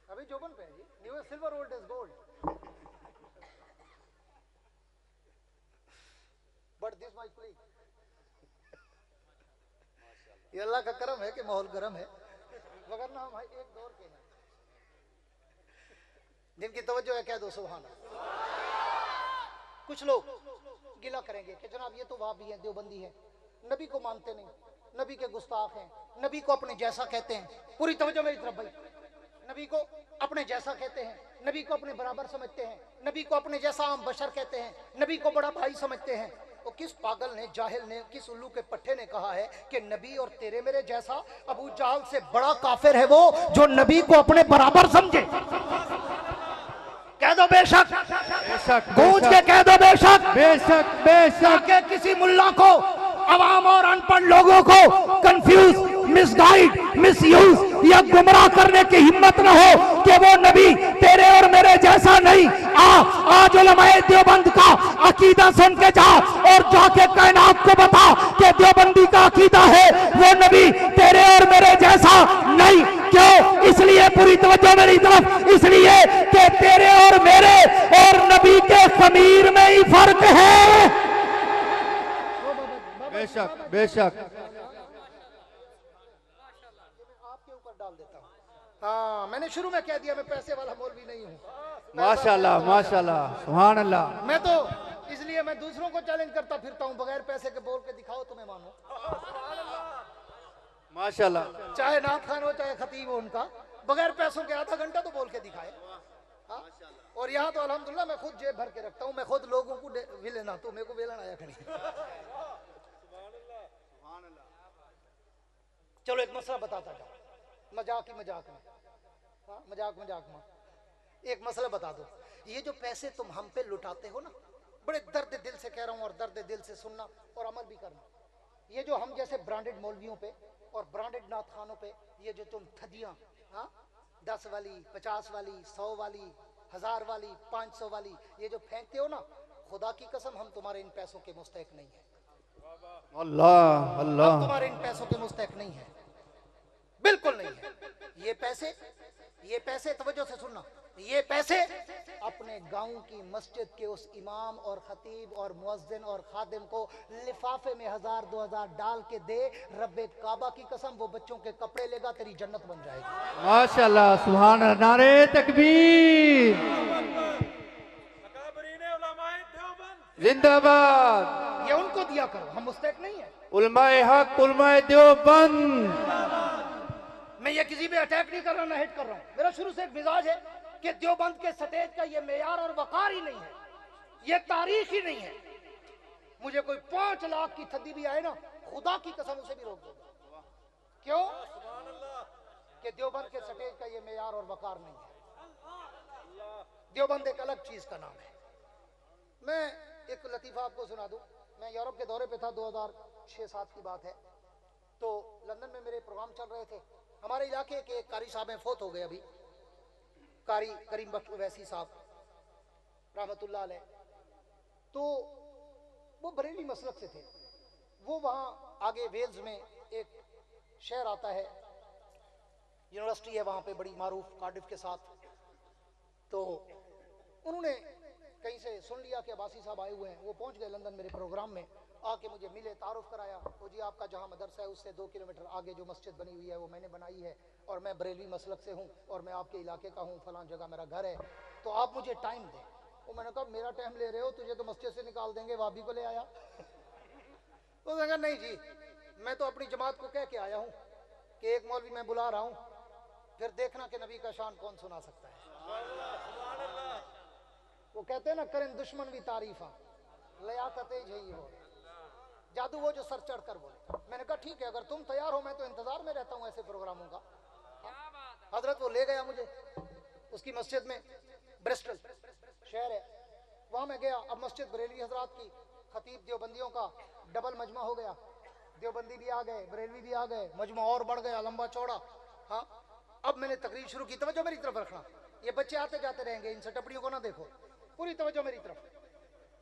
अभी जोबन पे है जी, new silver old is gold, but this my plea, ये अल्लाह का करम है कि माहौल गर्म है, वगरना हम एक दौर के हैं जिनकी तवज्जो है कह दो सुभान अल्लाह। कुछ लोग गिला करेंगे कि जनाब ये तो वाहबी हैं, देवबंदी हैं, नबी को मानते नहीं, नबी के गुस्ताख हैं, नबी को अपने जैसा कहते हैं। पूरी तवज्जो मेरी तरफ भाई, नबी को अपने जैसा कहते हैं, नबी को अपने बराबर समझते हैं, नबी को अपने जैसा आम बशर कहते हैं, नबी को बड़ा भाई समझते हैं। तो किस पागल ने, जाहिल ने, किस उल्लू के पट्टे ने कहा है कि नबी और तेरे मेरे जैसा अबू जाहल से बड़ा काफिर है वो जो नबी को अपने बराबर समझे। कह दो बेशक, बेशक, गूंज के कह दो बेशक, बेशक, बेशक। ताकि किसी मुल्ला को, अवाम और अनपढ़ लोगों को कंफ्यूज, मिसगाइड, मिसयूज या गुमराह करने की हिम्मत न हो कि वो नबी तेरे और मेरे जैसा नहीं। आज उलमाए देवबंद का अकीदा सुन के जा और जाके कायनात को बता कि देवबंदी का अकीदा है वो नबी तेरे और मेरे जैसा नहीं। क्यों? इसलिए, पूरी तवज्जो मेरी तरफ, इसलिए कि तेरे और मेरे और नबी के खमीर में ही फर्क है। बेशक, बेशक। आपके ऊपर डाल देता हूँ। हाँ, मैंने शुरू में कह दिया मैं पैसे वाला मौलवी नहीं हूँ। माशाल्लाह, माशाल्लाह, सुभान अल्लाह। मैं तो इसलिए मैं दूसरों को चैलेंज करता फिरता हूँ, बगैर पैसे के बोल के दिखाओ तो मैं मानो। माशाल्लाह। चाहे नाथ खान हो चाहे खतीब हो, उनका बगैर पैसों के आधा घंटा तो बोल के दिखाए। हाँ? और यहाँ तो अल्हम्दुलिल्लाह मैं खुद जेब भर के रखता हूँ, मैं खुद लोगों को विलेना, तो मेरे को वेलन आया खड़ी। चलो एक मसला बताता जाओ, मजाक ही मजाक में, हाँ मजाक मजाक में एक मसला बता दो। ये जो पैसे तुम हम पे लुटाते हो ना, बड़े दर्द दिल से कह रहा हूँ और दर्द दिल से सुनना और अमल भी करना। ये जो हम जैसे ब्रांडेड मौलवियों पे और ब्रांडेड नाथ खानों पे ये जो तुम थदियाँ, हाँ 10 वाली, 50 वाली, 100 वाली, 1000 वाली, 500 वाली, ये जो फेंकते हो ना, खुदा की कसम हम तुम्हारे इन पैसों के मुस्तहिक नहीं है। अल्लाह, अल्लाह। तुम्हारे इन पैसों के मुस्तहिक नहीं है, बिल्कुल नहीं है। ये पैसे, तवज्जो से सुनना, ये पैसे अपने गांव की मस्जिद के उस इमाम और खतीब और मुअज्जिन और खादिम को लिफाफे में 1000-2000 डाल के दे। रब्बे काबा की कसम, वो बच्चों के कपड़े लेगा, तेरी जन्नत बन जाएगी। माशाल्लाह, सुभान अल्लाह, नारे तकबीर, जिंदाबाद। ये उनको दिया करो, हम मुस्तैक नहीं है। उलमाए हक, उलमाए देवबंद। मैं ये किसी पे अटैक नहीं कर रहा, ना हिट कर रहा हूं। मेरा शुरू से एक मिजाज है कि देवबंद के स्टेज का ये मेयार और वकार ही नहीं है, ये तारीख ही नहीं है। मुझे कोई 5 लाख की थद्दी भी आए ना, खुदा की कसम उसे भी रोक दूंगा। क्यों? कि देवबंद के स्टेज का ये मेयार और वकार नहीं है। देवबंद एक अलग चीज का नाम है। मैं एक लतीफा आपको सुना दूं। मैं यूरोप के दौरे पे था, 2006-7 की बात है। तो लंदन में मेरे प्रोग्राम चल रहे थे। हमारे इलाके के एक कारी साहब हैं, फोत हो गए अभी, कारी करीम बख्श वैसी साहब रहमतुल्लाह अलैह। तो वो बरेली मसलक से थे। वो वहाँ आगे वेल्स में एक शहर आता है, यूनिवर्सिटी है वहाँ पे बड़ी मारूफ, कार्डिफ के साथ। तो उन्होंने कहीं से सुन लिया कि अब्बासी साहब आए हुए हैं। वो पहुँच गए लंदन मेरे प्रोग्राम में, आके मुझे मिले, तारुफ कराया। तो जी आपका जहाँ मदरसा है उससे 2 किलोमीटर आगे जो मस्जिद बनी हुई है वो मैंने बनाई है, और मैं बरेलवी मसलक से हूँ, और मैं आपके इलाके का हूँ, फलां जगह मेरा घर है, तो आप मुझे टाइम दें। वो मैंने कहा मेरा टाइम ले रहे हो, तुझे तो मस्जिद से निकाल देंगे, वाबी को ले आया। उसने कहा नहीं जी, मैं तो अपनी जमात को कह के आया हूँ कि एक मौलवी मैं बुला रहा हूँ, फिर देखना कि नबी का शान कौन सुना सकता है। वो कहते हैं ना, करें दुश्मन भी तारीफा, लियाकते यही हो जादू, वो जो सर चढ़ कर बोले। मैंने कहा ठीक है, अगर तुम तैयार हो, मैं तो इंतजार में रहता हूँ ऐसे प्रोग्रामों का। हजरत वो ले गया मुझे उसकी मस्जिद में, ब्रिस्टल शहर है, वहां मैं गया। अब मस्जिद बरेलवी हजरात की, खतीब देवबंदियों का डबल मजमा हो गया। देवबंदी भी आ गए, बरेलवी भी आ गए, मजमा और बढ़ गया, लंबा चौड़ा। हाँ, अब मैंने तकरीर शुरू की। तवज्जो मेरी तरफ रखना, ये बच्चे आते जाते रहेंगे, इन सटपड़ियों को ना देखो, पूरी तवज्जो मेरी तरफ।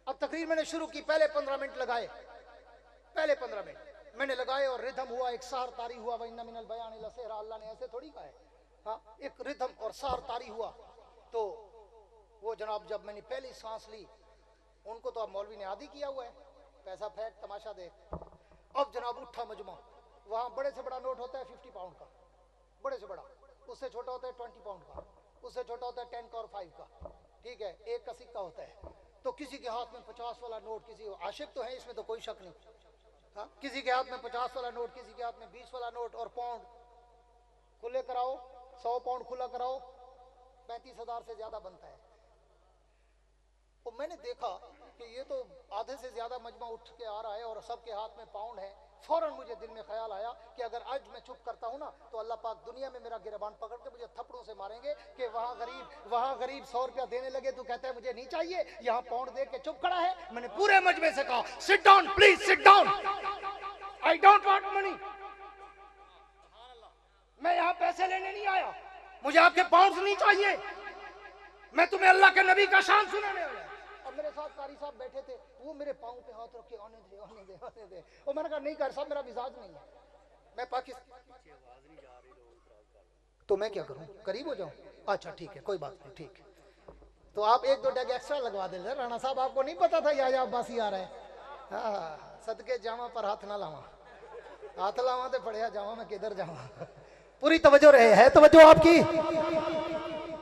अब तकरीर मैंने शुरू की, पहले 15 मिनट लगाए, पहले 15 मिनट मैंने लगाए, और रिदम हुआ, एक सार तारी हुआ। वह इन्ना मिनल बयान इला सेहरा, अल्लाह ने ऐसे थोड़ी कहा है। हाँ, एक रिदम और सार तारी हुआ। तो वो जनाब, जब मैंने पहली सांस ली, उनको तो अब मौलवी ने आदी किया हुआ है, पैसा फेंक तमाशा देख। अब जनाब उठा मजमा, वहाँ बड़े से बड़ा नोट होता है 50 पाउंड का, बड़े से बड़ा, उससे छोटा होता है 20 पाउंड का, उससे छोटा होता है 10 का और 5 का, ठीक है, 1 का सिक्का होता है। तो किसी के हाथ में 50 वाला नोट, किसी आशिक तो है इसमें तो कोई शक नहीं, हाँ, किसी के हाथ में 50 वाला नोट, किसी के हाथ में 20 वाला नोट, और पाउंड खुले कराओ, 100 पाउंड खुला कराओ, 35,000 से ज्यादा बनता है। तो मैंने देखा कि ये तो आधे से ज्यादा मजमा उठ के आ रहा है और सबके हाथ में पाउंड है। फौरन मुझे दिल में ख्याल आया कि अगर आज मैं चुप करता हूँ ना, तो अल्लाह पाक दुनिया में मेरा गिरबान पकड़ के मुझे थप्पड़ों से मारेंगे कि वहाँ गरीब 100 रुपया देने लगे, तू कहता है मुझे नहीं चाहिए, यहाँ पाउंड दे के चुप खड़ा है। मैंने पूरे मजमे से कहा, sit down please, sit down, I don't want money, मैं यहाँ पैसे लेने नहीं आया, मुझे आपके पाउंड नहीं चाहिए, मैं तुम्हें अल्लाह के नबी का शान सुनाने आया। अब मेरे साथ कारी साहब बैठे थे, वो मेरे पाँव पे हाथ रख के आने दे, आने दे, आने दे। और मैंने कहा नहीं कारी साहब, मेरा मिजाज नहीं है, मैं पाकिस्तान, तो मैं क्या करूं, करीब हो जाऊं? अच्छा ठीक है, कोई बात नहीं, ठीक है। तो आप 1-2 डैग एक्स्ट्रा लगवा दे राणा साहब, आपको नहीं पता था या अब्बासी आ रहा है। हाँ, सदके जावा पर हाथ ना लावा, हाथ लावा तो पड़िया जावा, मैं किधर जावा। पूरी तवज्जो रहे, है तवज्जो आपकी?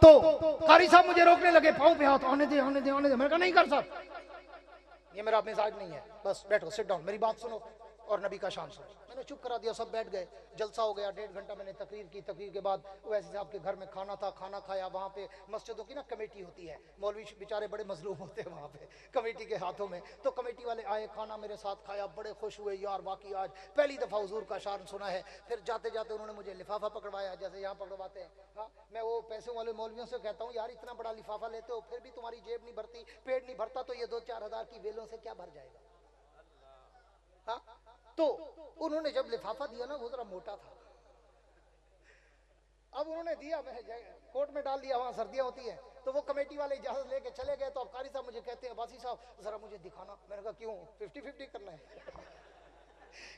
तो कारी साहब मुझे रोकने लगे, पाँव पे हाथ, आने दे, आने दे, आने दे। मैंने कहा नहीं कर साहब, ये मेरा मिजाज नहीं है, बस बैठो, सिट डाउन, मेरी बात सुनो और नबी का शान सुनो। मैंने चुप करा दिया, सब बैठ गए, जलसा हो गया। 1.5 घंटा मैंने तकरीर की। तकरीर के बाद वैसे साहब के घर में खाना था, खाना खाया। वहाँ पे मस्जिदों की ना कमेटी होती है, मौलवी बेचारे बड़े मजलूम होते हैं वहाँ पे कमेटी के हाथों में। तो कमेटी वाले आए, खाना मेरे साथ खाया, बड़े खुश हुए, यार वाकई आज पहली दफ़ा हुजूर का शान सुना है। फिर जाते जाते उन्होंने मुझे लिफाफा पकड़वाया, जैसे यहाँ पकड़वाते हैं। हाँ, मैं वो पैसों वाले मौलवियों से कहता हूँ, यार इतना बड़ा लिफाफा लेते हो, फिर भी तुम्हारी जेब नहीं भरती, पेट नहीं भरता, तो ये 2-4 हज़ार की वेलों से क्या भर जाएगा? हाँ, तो उन्होंने जब लिफाफा दिया ना, वो जरा मोटा था। अब उन्होंने दिया, मैं कोर्ट में डाल दिया, वहां सर्दियां होती है। तो वो कमेटी वाले इजाजत लेके चले गए। तो अब कारी साहब मुझे कहते हैं, बासी साहब जरा मुझे दिखाना। मैंने कहा क्यों, 50-50 करना है?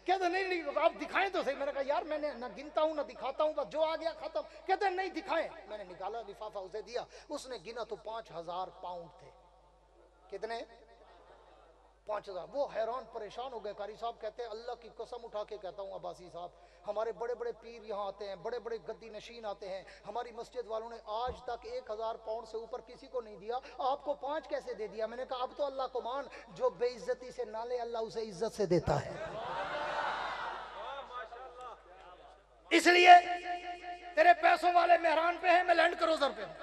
कहते नहीं नहीं आप दिखाएं तो सही। मैंने कहा यार मैंने ना गिनता हूं ना दिखाता हूं, बस जो आ गया खत्म। कहते नहीं दिखाएं। मैंने निकाला लिफाफा उसे दिया, उसने गिना तो 5000 पाउंड थे। कितने? 5000। वो हैरान परेशान हो गए। कारी साहब कहते हैं अल्लाह की कसम उठा के कहता हूँ अब्बासी साहब, हमारे बड़े बड़े पीर यहाँ आते हैं, बड़े बड़े गद्दी नशीन आते हैं, हमारी मस्जिद वालों ने आज तक 1000 पाउंड से ऊपर किसी को नहीं दिया, आपको 5 कैसे दे दिया? मैंने कहा अब तो अल्लाह को मान, जो बेइज्जती से ना ले अल्लाह उसे इज्जत से देता है। इसलिए तेरे पैसों वाले मेहरान पे है, मैं लैंड क्रूजर पे हूं।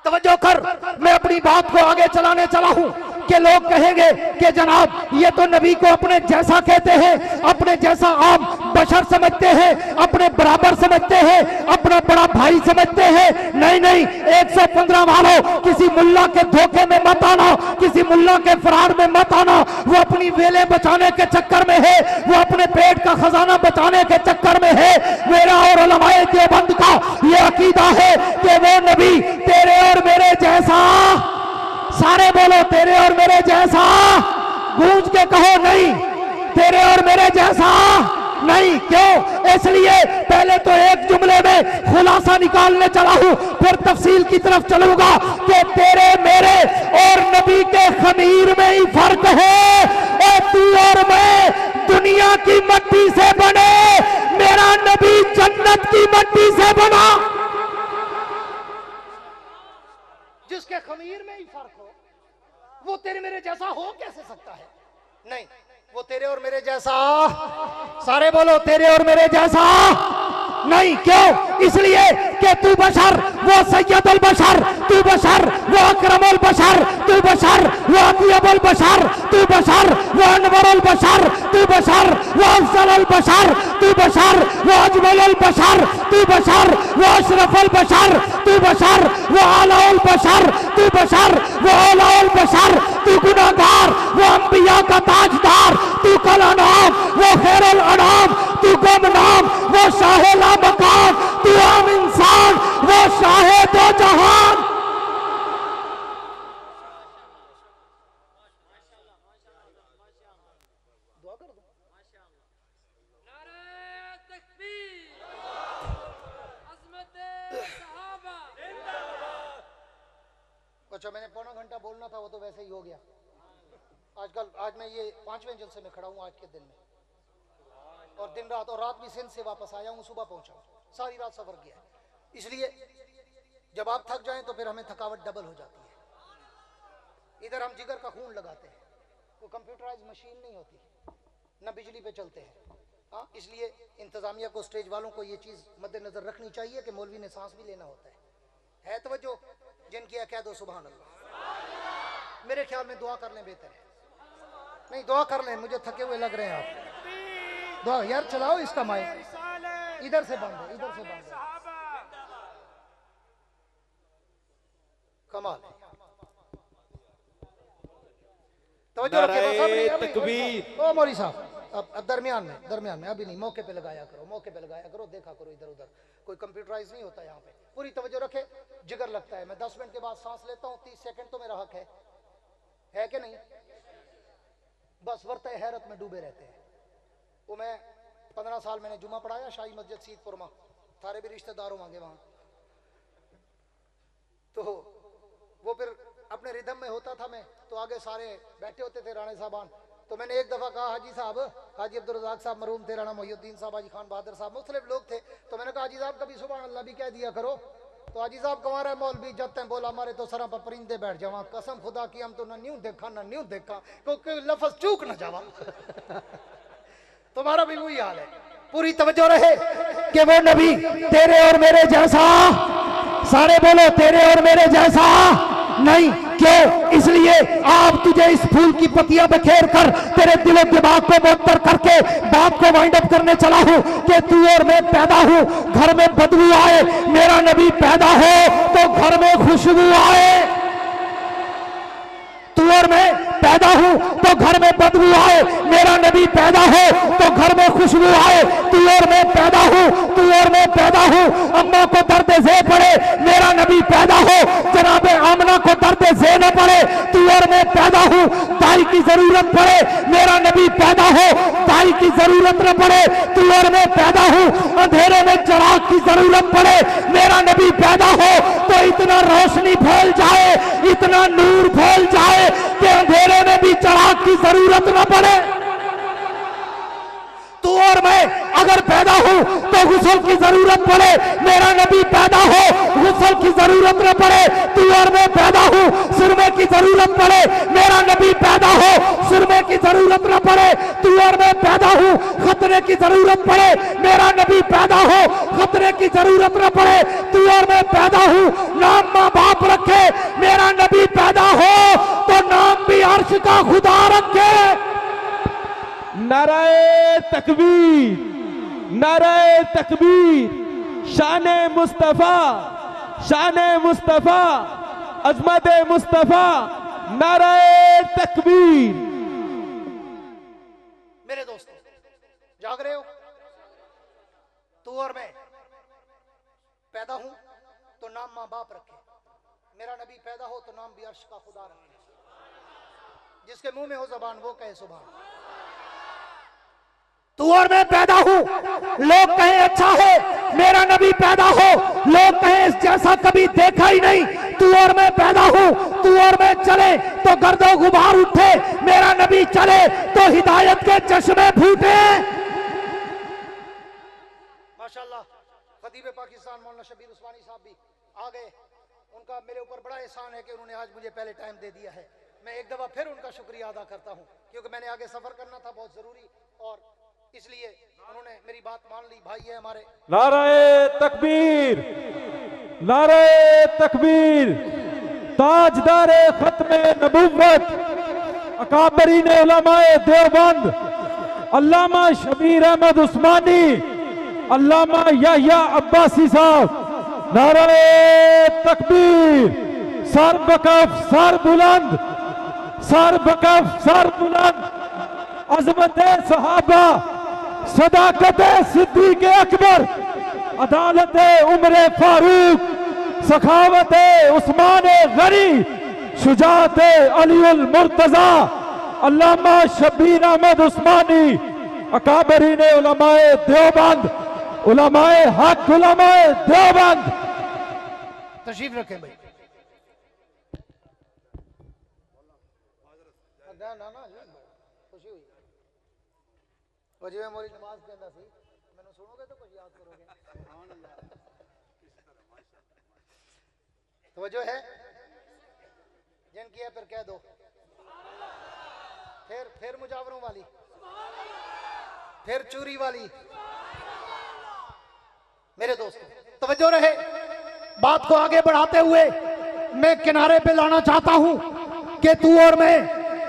तवज्जो कर, मैं अपनी बात को आगे चलाने चला हूं कि लोग कहेंगे कि जनाब ये तो नबी को अपने जैसा कहते हैं, अपने जैसा आम बशर समझते हैं, अपने बराबर समझते हैं, अपना बड़ा भाई समझते हैं। नहीं नहीं, 115 वालों, किसी मुल्ला के धोखे में मत आना, किसी मुल्ला के फरार में मत आना। वो अपनी वेले बचाने के चक्कर में है, वो अपने पेट का खजाना बचाने के चक्कर में है। मेरा और उलमाए देवबंद का ये अकीदा है कि वो नबी तेरे और मेरे जैसा, सारे बोलो तेरे और मेरे जैसा, गूंज के कहो नहीं, तेरे और मेरे जैसा नहीं। क्यों? इसलिए पहले तो एक जुमले में खुलासा निकालने चला हूं, फिर तफसील की तरफ चलूंगा कि तेरे मेरे और नबी के खमीर में ही फर्क है। और तू और मैं दुनिया की मट्टी से बने, मेरा नबी जन्नत की मट्टी से बना। जिसके खमीर में ही फर्क हो वो तेरे मेरे जैसा हो कैसे सकता है? नहीं, वो तेरे और मेरे जैसा, सारे बोलो तेरे और मेरे जैसा नहीं। क्यों? इसलिए कि तू बशर वो सैयदुल बशर, तू बशर वो अकरमुल बशर, तू बशर वो अतियबुल बशर, तू बशर वो अनवरुल बशर, तू बशर वो अफजलुल बशर, तू बशर वो अजमलुल बशर, तू बशर वो अशरफुल बशर, तू बशर वो आलाउल बशर, तू बशर वो औलाउल बशर, तू गुनाहगार वो अंबिया का ताजदार, तू कल अनाम वो खैरुल अनाम, तू गुमनाम वो शाहे ला मकाम, तू आम इंसान वो शाहे दो जहान। अच्छा, मैंने पौना घंटा बोलना था, वो तो वैसे ही हो गया। आज मैं ये 5वें जलसे में खड़ा हूँ आज के दिन में, और दिन रात, और रात भी सिंध से वापस आया हूँ, सुबह पहुंचा हूँ, सारी रात सफर किया है। इसलिए जब आप थक जाएं तो फिर हमें थकावट डबल हो जाती है। इधर हम जिगर का खून लगाते हैं, वो कंप्यूटराइज मशीन नहीं होती, न बिजली पे चलते हैं। हाँ, इसलिए इंतजामिया को, स्टेज वालों को ये चीज़ मद्देनजर रखनी चाहिए कि मौलवी ने सांस भी लेना होता है तवज्जो। जिनकी कह दो सुभान अल्लाह। मेरे ख्याल में दुआ कर लें बेहतर है। नहीं, दुआ कर लें, मुझे थके हुए लग रहे हैं आप। दुआ यार, चलाओ इसका माइक, इधर से बंद है, इधर से बंद है। कमाल है। तवज्जो रखिए तकबीर। ओ मौलवी साहब, अब दरमियान में अभी नहीं, मौके पे लगाया करो, मौके पे लगाया करो, देखा करो इधर उधर, कोई कंप्यूटराइज नहीं होता यहाँ पे। पूरी तवज्जो रखे, जिगर लगता है। मैं 10 मिनट के बाद सांस लेता हूँ, 30 सेकंड तो मेरा हक है कि नहीं? बस वर्त हैरत में डूबे रहते हैं। वो मैं 15 साल मैंने जुमा पढ़ाया शाही मस्जिद सीतपुर में, सारे भी रिश्तेदारों मांगे वहाँ, तो वो फिर अपने रिदम में होता था मैं, तो आगे सारे बैठे होते थे राणे साहबान। तो मैंने एक दफ़ा कहा, हाजी साहब, हाजी अब्दुल रज़ाक साहब मरूम थे, राणा मोहिउद्दीन साहब, हाजी खान बहादुर साहब, मुख्तलिफ लोग थे। तो मैंने कहा हाजी साहब कभी सुभान अल्लाह भी कह दिया करो। तो हाजी साहब कमा रहे मौलवी जब तक बोला हमारे तो सर पर परिंदे बैठ जावा, कसम खुदा की हम तो ना न्यू देखा ना न्यू देखा, क्योंकि लफ्ज चूक ना जावा। तुम्हारा भी वही हाल है। पूरी तवज्जो रहे कि वो नबी तेरे और मेरे जैसा, सारे बोलो तेरे और मेरे जैसा नहीं। क्यों? इसलिए आप तुझे इस फूल की पत्तियां बिखेर कर तेरे दिलो दिमाग को मुअत्तर करके बात को वाइंड अप करने चला हूं कि तू और मैं पैदा हूं, घर में बदबू आए, मेरा नबी पैदा हो तो घर में खुशबू आए। तू और मैं पैदा हूं तो घर में बदबू आए, मेरा नबी पैदा हो तो घर में खुशबू आए। तू और मैं पैदा हूं, तू और मैं पैदा हूं, अम्मा को दर्द से पड़े, मेरा नबी पैदा हो, जनाबे आमना को दर्द से न पड़े। तू और मैं पैदा हूं, दाई की जरूरत पड़े मेरा नबी पैदा हो, दाई की जरूरत न पड़े तुअर में पैदा हो, अंधेरे में चिराग की जरूरत पड़े मेरा नबी पैदा हो, तो इतना रोशनी फैल जाए, इतना नूर फैल जाए कि अंधेरे में भी चिराग की जरूरत न पड़े। तू और मैं अगर पैदा हो तो गुस्ल की जरूरत पड़े मेरा नबी पैदा हो, गुस्ल की जरूरत न पड़े तू और मैं पैदा हो, सुरमे की जरूरत पड़े मेरा नबी पैदा हो, सुरमे की जरूरत न पड़े तू और मैं पैदा हो, खतरे की जरूरत पड़े मेरा नबी पैदा हो, खतरे की जरूरत न पड़े तू और मैं पैदा हो, नाम माँ बाप रखे मेरा नबी पैदा हो तो नाम भी अर्श का खुदा रखे। नाराए तकबीर, नाराए तकबीर, शाने मुस्तफा, शाने मुस्तफा, अजमत मुस्तफा, नाराए तकबीर। मेरे दोस्तों जाग रहे हो? तू और मैं पैदा हूं तो नाम माँ बाप रखे, मेरा नबी पैदा हो तो नाम भी अर्श का खुदा रखे, जिसके मुंह में हो जबान वो कहे सुभान। तू और मैं पैदा हूं, लोग कहें अच्छा है मेरा नबी पैदा हो, लोग कहें इस जैसा कभी देखा ही नहीं, तू और मैं पैदा हूं, तू और मैं चले तो गर्दो गुबार उठे मेरा नबी चले तो हिदायत के चश्मे फूटे। माशाल्लाह खतीब पाकिस्तान मौलाना शबीर उस्मानी साहब भी आ गए, उनका मेरे ऊपर बड़ा एहसान है कि उन्होंने आज मुझे पहले टाइम दे दिया है। मैं एक दफा फिर उनका शुक्रिया अदा करता हूं क्योंकि मैंने आगे सफर करना था बहुत जरूरी, और इसलिए उन्होंने मेरी बात मान ली। भाई है हमारे। नाराए तकबीर, नाराए तकबीर, ताजदारे खत्मे नबुव्वत, अकाबरीन उलमाए देवबंद, अल्लामा शबीर अहमद उस्मानी, अल्लामा याह्या अब्बासी साहब, नाराए तकबीर, सर बकफ सर बुलंद, सर बकफ सर बुलंद, अजमत सहाबा, सदाकत सिद्दीक अकबर, अदालत उमर फारूक, सखावत उस्मान गनी, शुजात अलीउल मुर्तजा, अल्लामा शबीर अहमद उस्मानी, अकाबरीन उलमाए देवबंद, उलमाए हक, उलमाए देवबंद। तशरीफ रखें भाई। खुशी हुई वजीबे मोरी नमाज कहना सी, मैंने सुनोगे तो कुछ याद करोगे। तो जो है जिनकी है फिर कह दो, फिर मुजावरों वाली, फिर चूरी वाली। मेरे दोस्तों तवज्जो रहे, बात को आगे बढ़ाते हुए मैं किनारे पे लाना चाहता हूं कि तू और मैं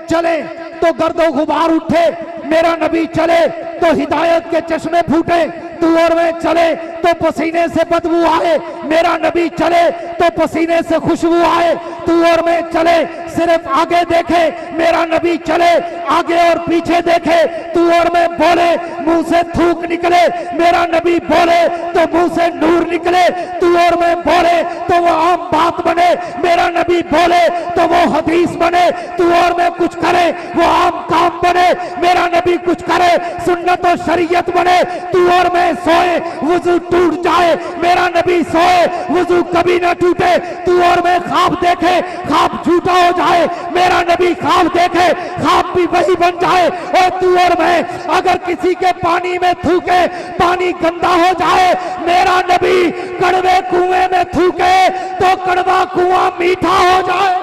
चले तो गर्दो गुबार उठे मेरा नबी चले तो हिदायत के चश्मे फूटे, तू और मैं चले तो पसीने से बदबू आए मेरा नबी चले तो पसीने से खुशबू आए, तू और मैं चले सिर्फ आगे देखे मेरा नबी चले आगे और पीछे देखे, तू और मैं बोले मुंह से थूक निकले मेरा नबी बोले तो मुंह से नूर निकले, तू और मैं बोले तो वो आम बात बने मेरा नबी बोले तो वो हदीस बने, तू और मैं कुछ करे वो आम काम बने मेरा नबी कुछ करे सुन्नत और शरीयत बने, तू और मैं सोए वुजू टूट जाए मेरा नबी सोए वुजू कभी ना टूटे, तू और मैं ख्वाब देखे ख्वाब झूठा हो जाए मेरा नबी ख्वाब देखे ख्वाब भी वही बन जाए, और तू और मैं अगर किसी के पानी में थूके पानी गंदा हो जाए मेरा नबी कड़वे कुएं में थूके तो कड़वा कुआं मीठा हो जाए।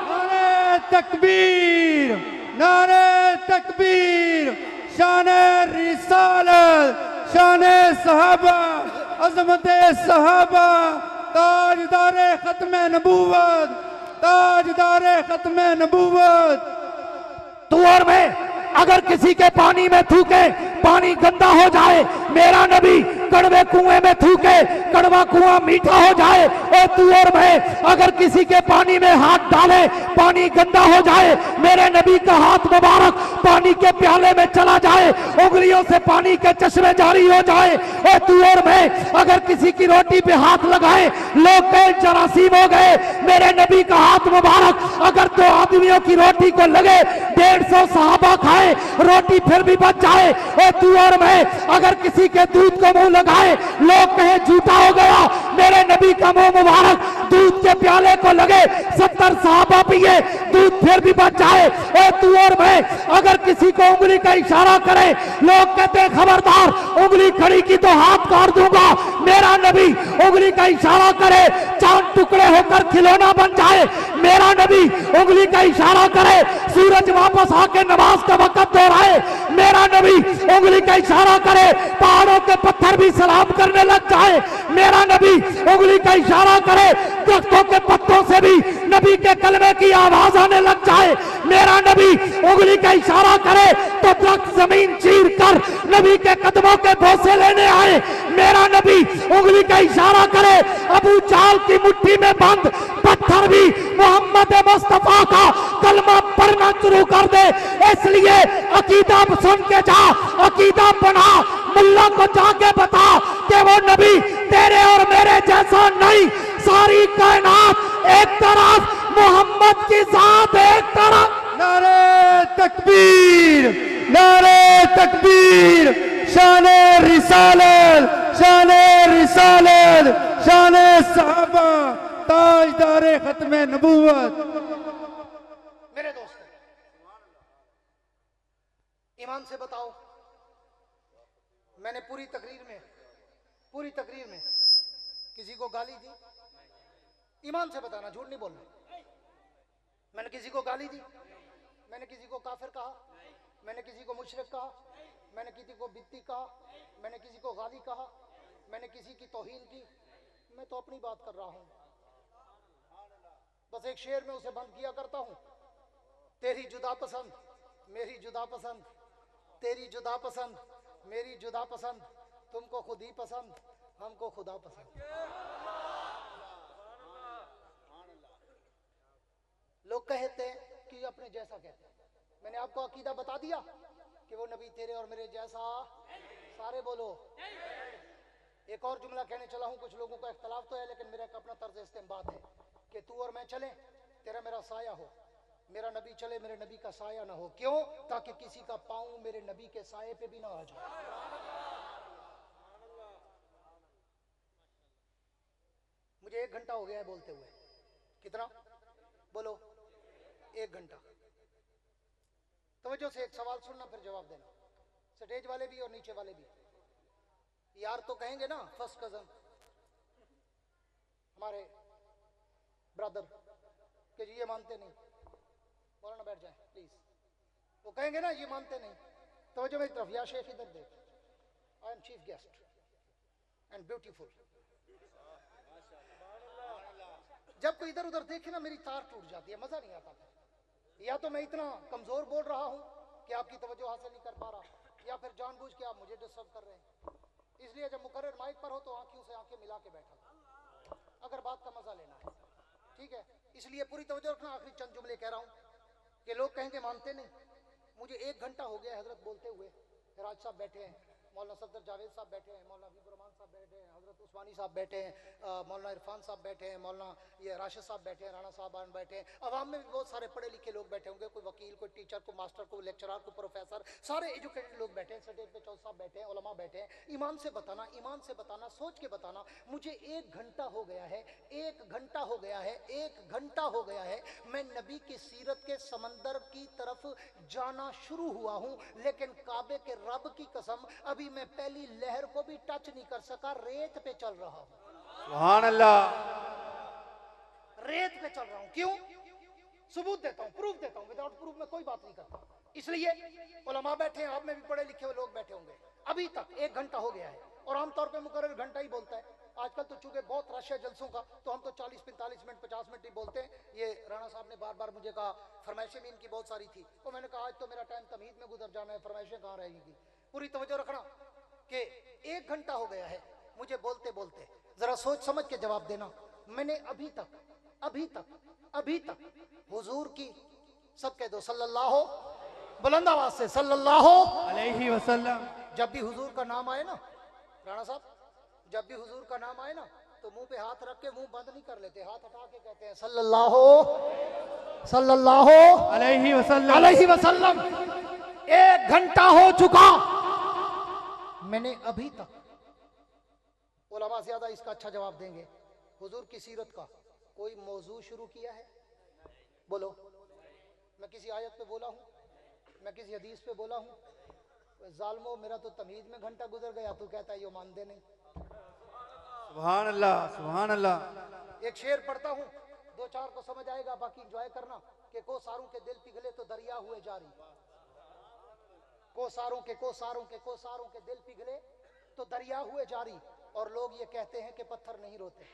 नारे तकबीर, नारे तकबीर, शाने रिसालत, शाने सहाबा, अजमत सहाबा, ताजदारे खत्मे नबूवत, ताजदारे खत्मे नबूवत। तू और मैं अगर किसी के पानी में थूके पानी गंदा हो जाए मेरा नबी कड़वे कुएं में थूके कड़वा कुआं मीठा हो जाए और तू और मैं अगर किसी के पानी में हाथ डाले पानी गंदा हो जाए, मेरे नबी का हाथ मुबारक पानी के प्याले में चला जाए, उंगलियों से पानी के चश्मे जारी हो जाए, और तू और मैं अगर किसी की रोटी पे हाथ लगाए लोग कहे जरासीम हो गए, मेरे नबी का हाथ मुबारक अगर 2 आदमियों की रोटी को लगे 150 सहाबा खाए रोटी फिर भी बच जाए, और तू और मैं अगर किसी के दूध को मुंह लगाए लोग कहे झूठा हो गया, मेरे नबी का मुंह मुबारक दूध के प्याले को लगे 70 सहाबा पिए दूध फिर भी बच जाए, और तू और मैं अगर किसी को उंगली का इशारा करे लोग कहते हैं खबरदार उंगली खड़ी की तो हाथ काट दूंगा, मेरा नबी उंगली का इशारा करे चांद टुकड़े होकर खिलौना बन जाए, मेरा नबी उंगली का इशारा करे सूरज वापस आके नमाज का वक्त दोहराए, मेरा नबी उंगली का इशारा करे पहाड़ों के पत्थर भी सलाम करने लग जाए, मेरा नबी उंगली का इशारा करे दरख्तों के पत्तों से भी नबी के कलमे की आवाज आने लग जाए, मेरा नबी उंगली का इशारा करे तो दरख्त जमीन चीर कर नबी के कदमों के बोसे लेने आए, मेरा नबी उंगली का इशारा करे अबू जाल की मुट्ठी में बंद पत्थर भी मोहम्मद मुस्तफा का कलमा पढ़ना शुरू कर दे, इसलिए अकीदा सुन के जा, अकीदा बना, मुल्ला को जाके बता कि वो नबी तेरे और मेरे जैसा नहीं, सारी कायनात एक तरफ, मोहम्मद की जात एक तरफ। नारे तकबीर, नारे तकबीर, शाने रिसालत, शाने रिसालत, शाने सहाबा, ताजदारे खत्मे नबूवत। मेरे दोस्त ईमान से बताओ, मैंने पूरी तकरीर में किसी को गाली दी? ईमान से बताना, झूठ नहीं बोलना। मैंने किसी को गाली दी? मैंने किसी को काफिर कहा? मैंने किसी को मुशरिक कहा? मैंने किसी को बित्ती कहा? मैंने किसी को गाली कहा? मैंने किसी की तौहीन की? मैं तो अपनी बात कर रहा हूं। बस एक शेर में उसे बंद किया करता हूं, तेरी जुदा पसंद मेरी जुदा पसंद, तेरी जुदा पसंद मेरी जुदा पसंद, तुमको खुद ही पसंद हमको खुदा पसंद। लोग कहते हैं कि अपने जैसा कहते हैं, मैंने आपको अकीदा बता दिया कि वो नबी तेरे और मेरे जैसा, सारे बोलो। एक और जुमला कहने चला हूं, कुछ लोगों का इख्तलाफ तो है लेकिन मेरा एक अपना तर्ज इस्तेमाल है कि तू और मैं चले तेरा मेरा साया हो, मेरा नबी चले मेरे नबी का साया ना हो। क्यों? ताकि किसी का पांव मेरे नबी के साये पे भी ना आ जाए। मुझे 1 घंटा हो गया है बोलते हुए। कितना? बोलो। 1 घंटा। तवज्जो से एक सवाल सुनना फिर जवाब देना, स्टेज वाले भी और नीचे वाले भी। यार तो कहेंगे ना, फर्स्ट कजन हमारे ब्रदर कि जी ये मानते नहीं, मौलाना बैठ जाए प्लीज। वो कहेंगे ना ये मानते नहीं, तो जो मेरी तरफ, या शेख इधर देख, I am chief guest and beautiful. जब कोई इधर उधर देखे ना मेरी तार टूट जाती है, मजा नहीं आता। या तो मैं इतना कमजोर बोल रहा हूं कि आपकी तवज्जो हासिल नहीं कर पा रहा, या फिर जानबूझ के आप मुझे डिस्टर्ब कर रहे हैं। इसलिए जब मुकर्रर माइक पर हो तो आंखों से आंखें मिला के बैठा, अगर बात का मजा लेना है, ठीक है। इसलिए पूरी तवज्जो रखना। आखिरी चंद जुमले कह रहा हूं कि लोग कहेंगे मानते नहीं। मुझे 1 घंटा हो गया हजरत बोलते हुए। राज साहब बैठे हैं, मौलाना सफदर जावेद साहब बैठे हैं, मौलाना हबीब रहमान साहब बैठे हैं, हजरत उस्मानी साहब बैठे हैं, मौलाना इरफान साहब बैठे हैं, मौलाना ये राशिद साहब बैठे हैं, राणा साहबान बैठे हैं। अवाम में भी बहुत सारे पढ़े लिखे लोग बैठे होंगे, कोई वकील, कोई टीचर, कोई मास्टर, कोई लेक्चरर, कोई प्रोफेसर, सारे एजुकेटेड लोग बैठे हैं। स्टेज पे चौधरी साहब बैठे हैं, उलमा बैठे हैं। ईमान से बताना, ईमान से बताना, सोच के बताना। मुझे 1 घंटा हो गया है, 1 घंटा हो गया है, 1 घंटा हो गया है, मैं नबी की सीरत के समंदर की तरफ जाना शुरू हुआ हूं, लेकिन काबे के रब की कसम अभी मैं पहली लहर को भी टच नहीं कर सका। रेत पे चल रहा हूं। सुभान अल्लाह। रेत पे चल रहा हूं। क्यों? सबूत देता हूं, प्रूफ देता हूं। विदाउट प्रूफ में कोई बात नहीं करता। इसलिए उलमा बैठे हैं, आप में भी पढ़े लिखे हुए लोग बैठे होंगे। अभी तक 1 घंटा हो गया है, और आमतौर पे मुकर्रर घंटा ही बोलता है। आजकल तो चूंकि बहुत रश है जलसों का, तो हम तो 40-45 मिनट 50 मिनट ही बोलते हैं। ये राणा साहब ने बार बार मुझे कहा, फरमाइशें भी इनकी बहुत सारी थी, और मैंने कहा आज तो मेरा टाइम तमहीद में गुजर जाना है, फरमाइशें कहाँ रहेंगी। पूरी तवज्जो रखना कि 1 घंटा हो गया है मुझे बोलते बोलते। जरा सोच समझ के जवाब देना। मैंने अभी तक हुजूर की, सब कह दो सल्लल्लाहु, बुलंद आवाज से सल्लल्लाहु अलैहि वसल्लम। जब भी हुजूर का नाम आए ना राणा साहब, जब भी हुजूर का नाम आए ना तो मुंह पे हाथ रख के मुंह बंद नहीं कर लेते, हाथ हटा के कहते हैं सल्लल्लाहु अलैहि वसल्लम। 1 घंटा हो चुका, मैंने अभी तक। उलमा ज्यादा इसका अच्छा जवाब देंगे। हुजूर की सीरत का कोई मौजू शुरू किया है? बोलो। मैं किसी आयत पे बोला हूं, मैं किसी हदीस पे बोला हूं? जालमो, मेरा तो तमीज में घंटा गुजर गया, तू कहता है यो मानते नहीं। सुभान अल्लाह, सुभान अल्लाह। एक शेर पढ़ता हूं, 2-4 को समझ आएगा, बाकी एंजॉय करना। कि कोसारों के दिल पिघले तो दरिया हुए जारी। कोसारों के दिल पिघले तो दरिया हुए जारी। और लोग ये कहते हैं कि पत्थर नहीं रोते।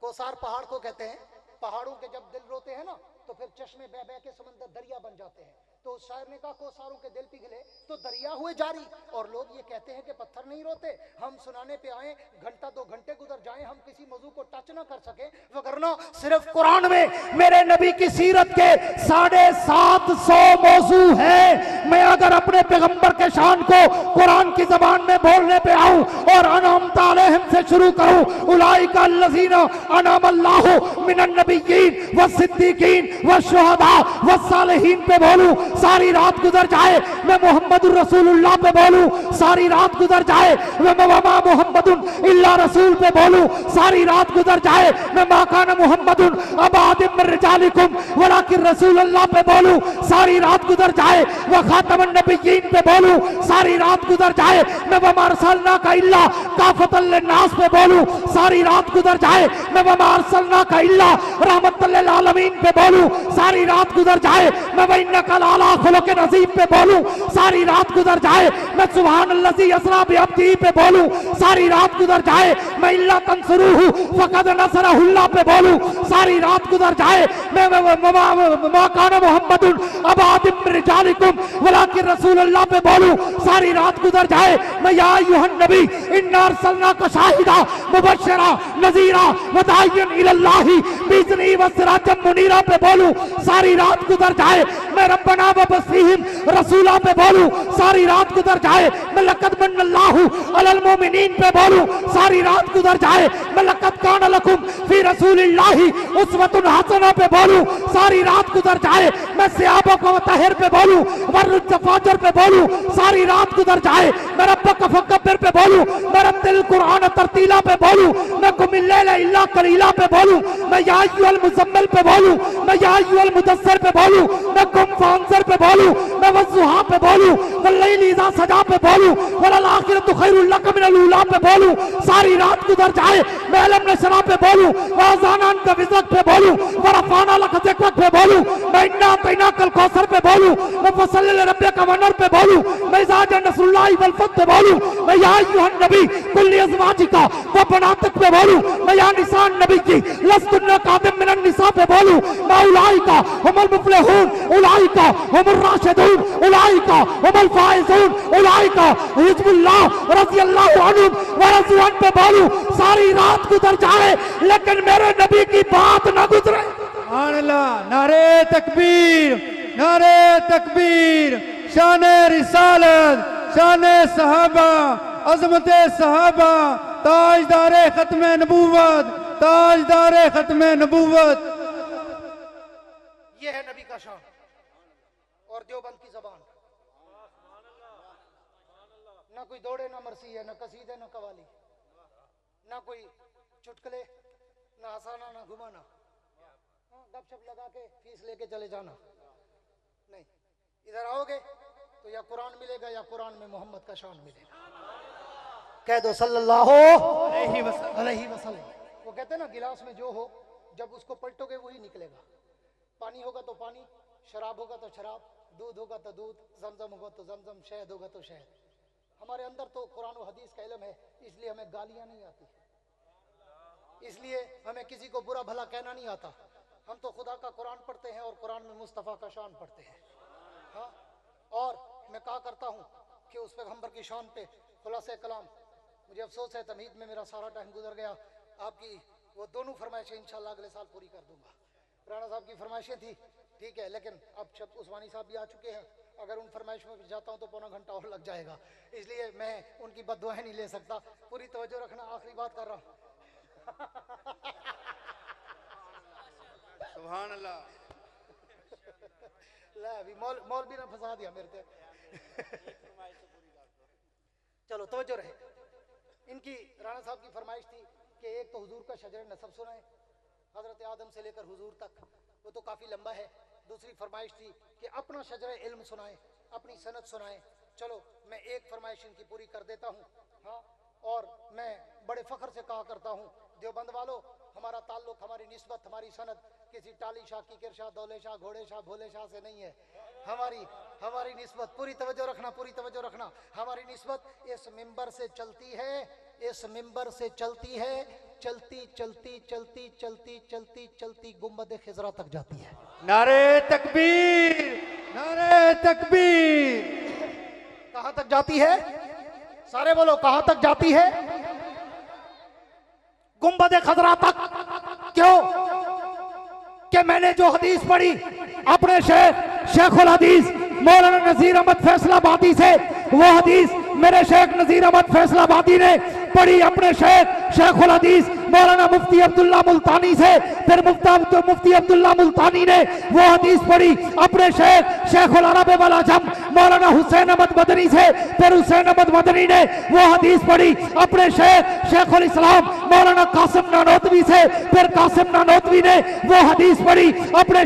कोसार पहाड़ को कहते हैं। पहाड़ों के जब दिल रोते हैं ना तो फिर चश्मे बह बह के समंदर दरिया बन जाते हैं। तो उस शायर ने कहा कोसारों के दिल पिघले तो दरिया हुए जारी, और लोग ये कहते हैं कि पत्थर नहीं रोते। हम सुनाने पे आए, घंटा 2 घंटे गुजर जाए, हम किसी मौजू को टच ना कर सके, वगरना सिर्फ कुरान में मेरे नबी की सीरत के 750 मौजू है। मैं अगर अपने पैगंबर के शान को कुरान की जबान में बोलने पे आऊं और अनअमता अलैहिम से शुरू करूं, उलाइका अल्लज़ीना अनअमल्लाहु मिनन नबिय्यीन व सिद्दीकीन व शुहदा व सालिहीन पे बोलूं, सारी रात गुजर जाए मैं मोहम्मदुर रसूलुल्लाह पे बोलूं, सारी रात गुजर जाए मैं वमा मोहम्मदुन इल्ला रसूल पे बोलूं, सारी रात गुजर जाए मैं मा काना मोहम्मदुन अबादिम मिन रिजालिकुम वलाकिन रसूलुल्लाह पे बोलूं, सारी रात गुजर जाए व खातमुन नबिय्यीन पे बोलूं, सारी रात गुजर जाए मैं वमा अरसलनाका इल्ला काफतल लिन्नास पे बोलूं, सारी रात गुजर जाए मैं वमा अरसलनाका इल्ला रहमतल लिल आलमीन पे बोलूं, सारी रात गुजर जाए मैं वइन्नका लाला खुलुक़िन अज़ीम पे बोलूं, सारी रात गुजर जाए मैं सुब्हानल्लज़ी अस्रा बिअब्दिही पे बोलूं, सारी रात गुजर जाए मैं इल्ला तंसुरूहु फ़क़द नसरहुल्लाह पे बोलूं, सारी रात गुजर जाए मैं मा काना मुहम्मदुन अबादिम मिन रिजालिकुम वलाकिन रसूलुल्लाह पे बोलूं, सारी रात गुजर जाए मैं या अय्युहन नबी इन्ना अरसलनाका शाहिदा मुबश्शिरा नज़ीरा व दाइयन इलल्लाहि बिइज़निही व सिराजम मुनीरा पे बोलूं, सारी रात गुजर जाए मैं रब्बना व बस्सीहिम रसूला पे बोलूं, सारी रात गुजर जाए मैं लक़द मन्नल्लाहु अलल मोमिनीन पे बोलूं, सारी रात गुजर जाए मैं लक़द काना लकुम फी रसूलिल्लाहि उस्वतुन हसना पे बोलूं, सारी रात गुजर जाए मैं सहाबा को तहर पे बोलूं, वरुज फाजर पे बोलूं, सारी रात गुजर जाए मैं रब्बक फकब्बिर पे बोलूं, मैं रत्तिल कुरान तरतीला पे बोलूं, मैं कुमिल लैला इल्ला कलीला पे बोलूं, मैं या अय्युहल मुज़म्मिल पे बोलूं, मैं या अय्युहल मुदस्सिर पे बोलूं, मैं कुम फांसर पे बोलूं, मैं वज़्ज़ुहा पे बोलूं, वल्लैलि इज़ा सजा पे बोलूं, वलल आखिरतु खैरुल लक मिनल ऊला पे बोलूं, सारी रात गुजर जाए मैं अलम नशरा पे बोलूं, वाज़ानान का विज़क पे बोलूं, वरफ़ाना लक ज़िक्रक पे बोलूं, मैं इन्ना अतैनाकल कौसर पे बोलूं, मैं फसल्लि लिरब्बिका वनहर पे बोलूं, मैं इज़ा जा नस्रुल्लाहि वल फतह पे बोलूं, मैं या अय्युहन नबी कुल लिअज़वाजिका व बनातिक पे बोलूं, मैं या निसान नबिय्यी लस्तुन्ना कादिम मिनन निसा पे बोलूं, मैं उलाइका हुमुल मुफ़्लिहून उलाइका हुमुर राशिदून उलाइका हुमुल फाइज़ून उलाइका हिज़्बुल्लाह रज़ियल्लाहु अन्हुम व रज़ुअन पे बोलूं, सारी रात गुजर जाए लेकिन मेरे नबी की बात न गुजरे। सुभान अल्लाह। नारे तकबीर, नारे तकबीर। शान रिसालत, शान सहाबा, अज़मत सहाबा, ताजदार खत्म नबूवत, ताजदार खत्म नबूवत। ये है नबी का शान और देवबंद की जबान। ना कोई दौड़े ना मरसी है, ना कसीदे ना कवाली, ना कोई चुटकले, ना हंसाना ना घुमाना, गपशप लगा के फीस लेके चले जाना नहीं। इधर आओगे तो या कुरान मिलेगा या कुरान में मोहम्मद का शान मिलेगा। कह दो सल्लल्लाहु अलैहि वसल्लम। वो कहते हैं ना गिलास में जो हो जब उसको पलटोगे वही निकलेगा। पानी होगा तो पानी, शराब होगा तो शराब, दूध होगा तो दूध, जमजम होगा तो जमजम, शहद होगा तो शहद। हमारे अंदर तो कुरान और हदीस का इल्म है, इसलिए हमें गालियां नहीं आती, इसलिए हमें किसी को बुरा भला कहना नहीं आता। हम तो खुदा का कुरान पढ़ते हैं और कुरान में मुस्तफ़ा का शान पढ़ते हैं। हाँ, और मैं कहा करता हूँ कि उस पैगंबर की शान पे खुलासे कलाम मुझे अफसोस है तमहीद में मेरा सारा टाइम गुजर गया। आपकी वो दोनों फरमाइशें इंशाल्लाह अगले साल पूरी कर दूंगा। राणा साहब की फरमाइशें थी, ठीक है, लेकिन अब शब उस्मानी साहब भी आ चुके हैं, अगर उन फरमाइश में जाता हूं तो पौना घंटा और लग जाएगा, इसलिए मैं उनकी बद्दुआएं नहीं ले सकता। पूरी तवज्जो रखना, आखिरी बात कर रहा हूं। सुभान अल्लाह। ले अभी मौल भी ना फंसा दिया मेरे से। चलो तवज्जो रहे। इनकी राणा साहब की फरमाइश थी कि एक तो हुजूर का शजर नसब सुनाए, हजरत आदम से लेकर हुजूर तक, वो तो काफ़ी लंबा है। दूसरी फरमाइश थी कि अपना शजर इल्म सुनाए, अपनी सनद सुनाए। चलो मैं एक फरमाइश इनकी पूरी कर देता हूँ। हाँ, और मैं बड़े फ़ख्र से कहा करता हूँ, देवबंद वालों, हमारा ताल्लुक, हमारी निस्बत, हमारी सनद किसी टाली शाह, कीकर शाह, दौले शाह, घोड़े शाह, भोले शाह से नहीं है। हमारी निस्बत, पूरी तवज्जो रखना, पूरी तवज्जो रखना, हमारी निस्बत इस मिंबर से चलती है, इस मिंबर से चलती है, चलती चलती चलती चलती चलती चलती गुंबद खिजरा तक जाती है। नारे तकबीर, नारे तकबीर। कहां तक जाती है? सारे बोलो, कहां तक जाती है? गुंबद खजरा तक। क्यों? कि मैंने जो हदीस पढ़ी अपने शेखुल हदीस मौलाना नजीर अहमद फैसलाबादी से, वो हदीस मेरे शेख नजीर अहमद फैसलाबादी ने पढ़ी अपने शेखुल हदीस मौलाना मुफ्ती अब्दुल्ला मुल्तानी से, फिर मुफ्ती अब्दुल्ला मुल्तानी ने वो हदीस पढ़ी अपने शेखुल अरब वल अजम मौलाना हुसैन अहमद मदनी से, फिर हुसैन अहमद मदनी ने वो हदीस पढ़ी अपने शेखुल इस्लाम मौलाना कासिम नानोतवी से, फिर कासिम नानोतवी ने वो हदीस पढ़ी अपने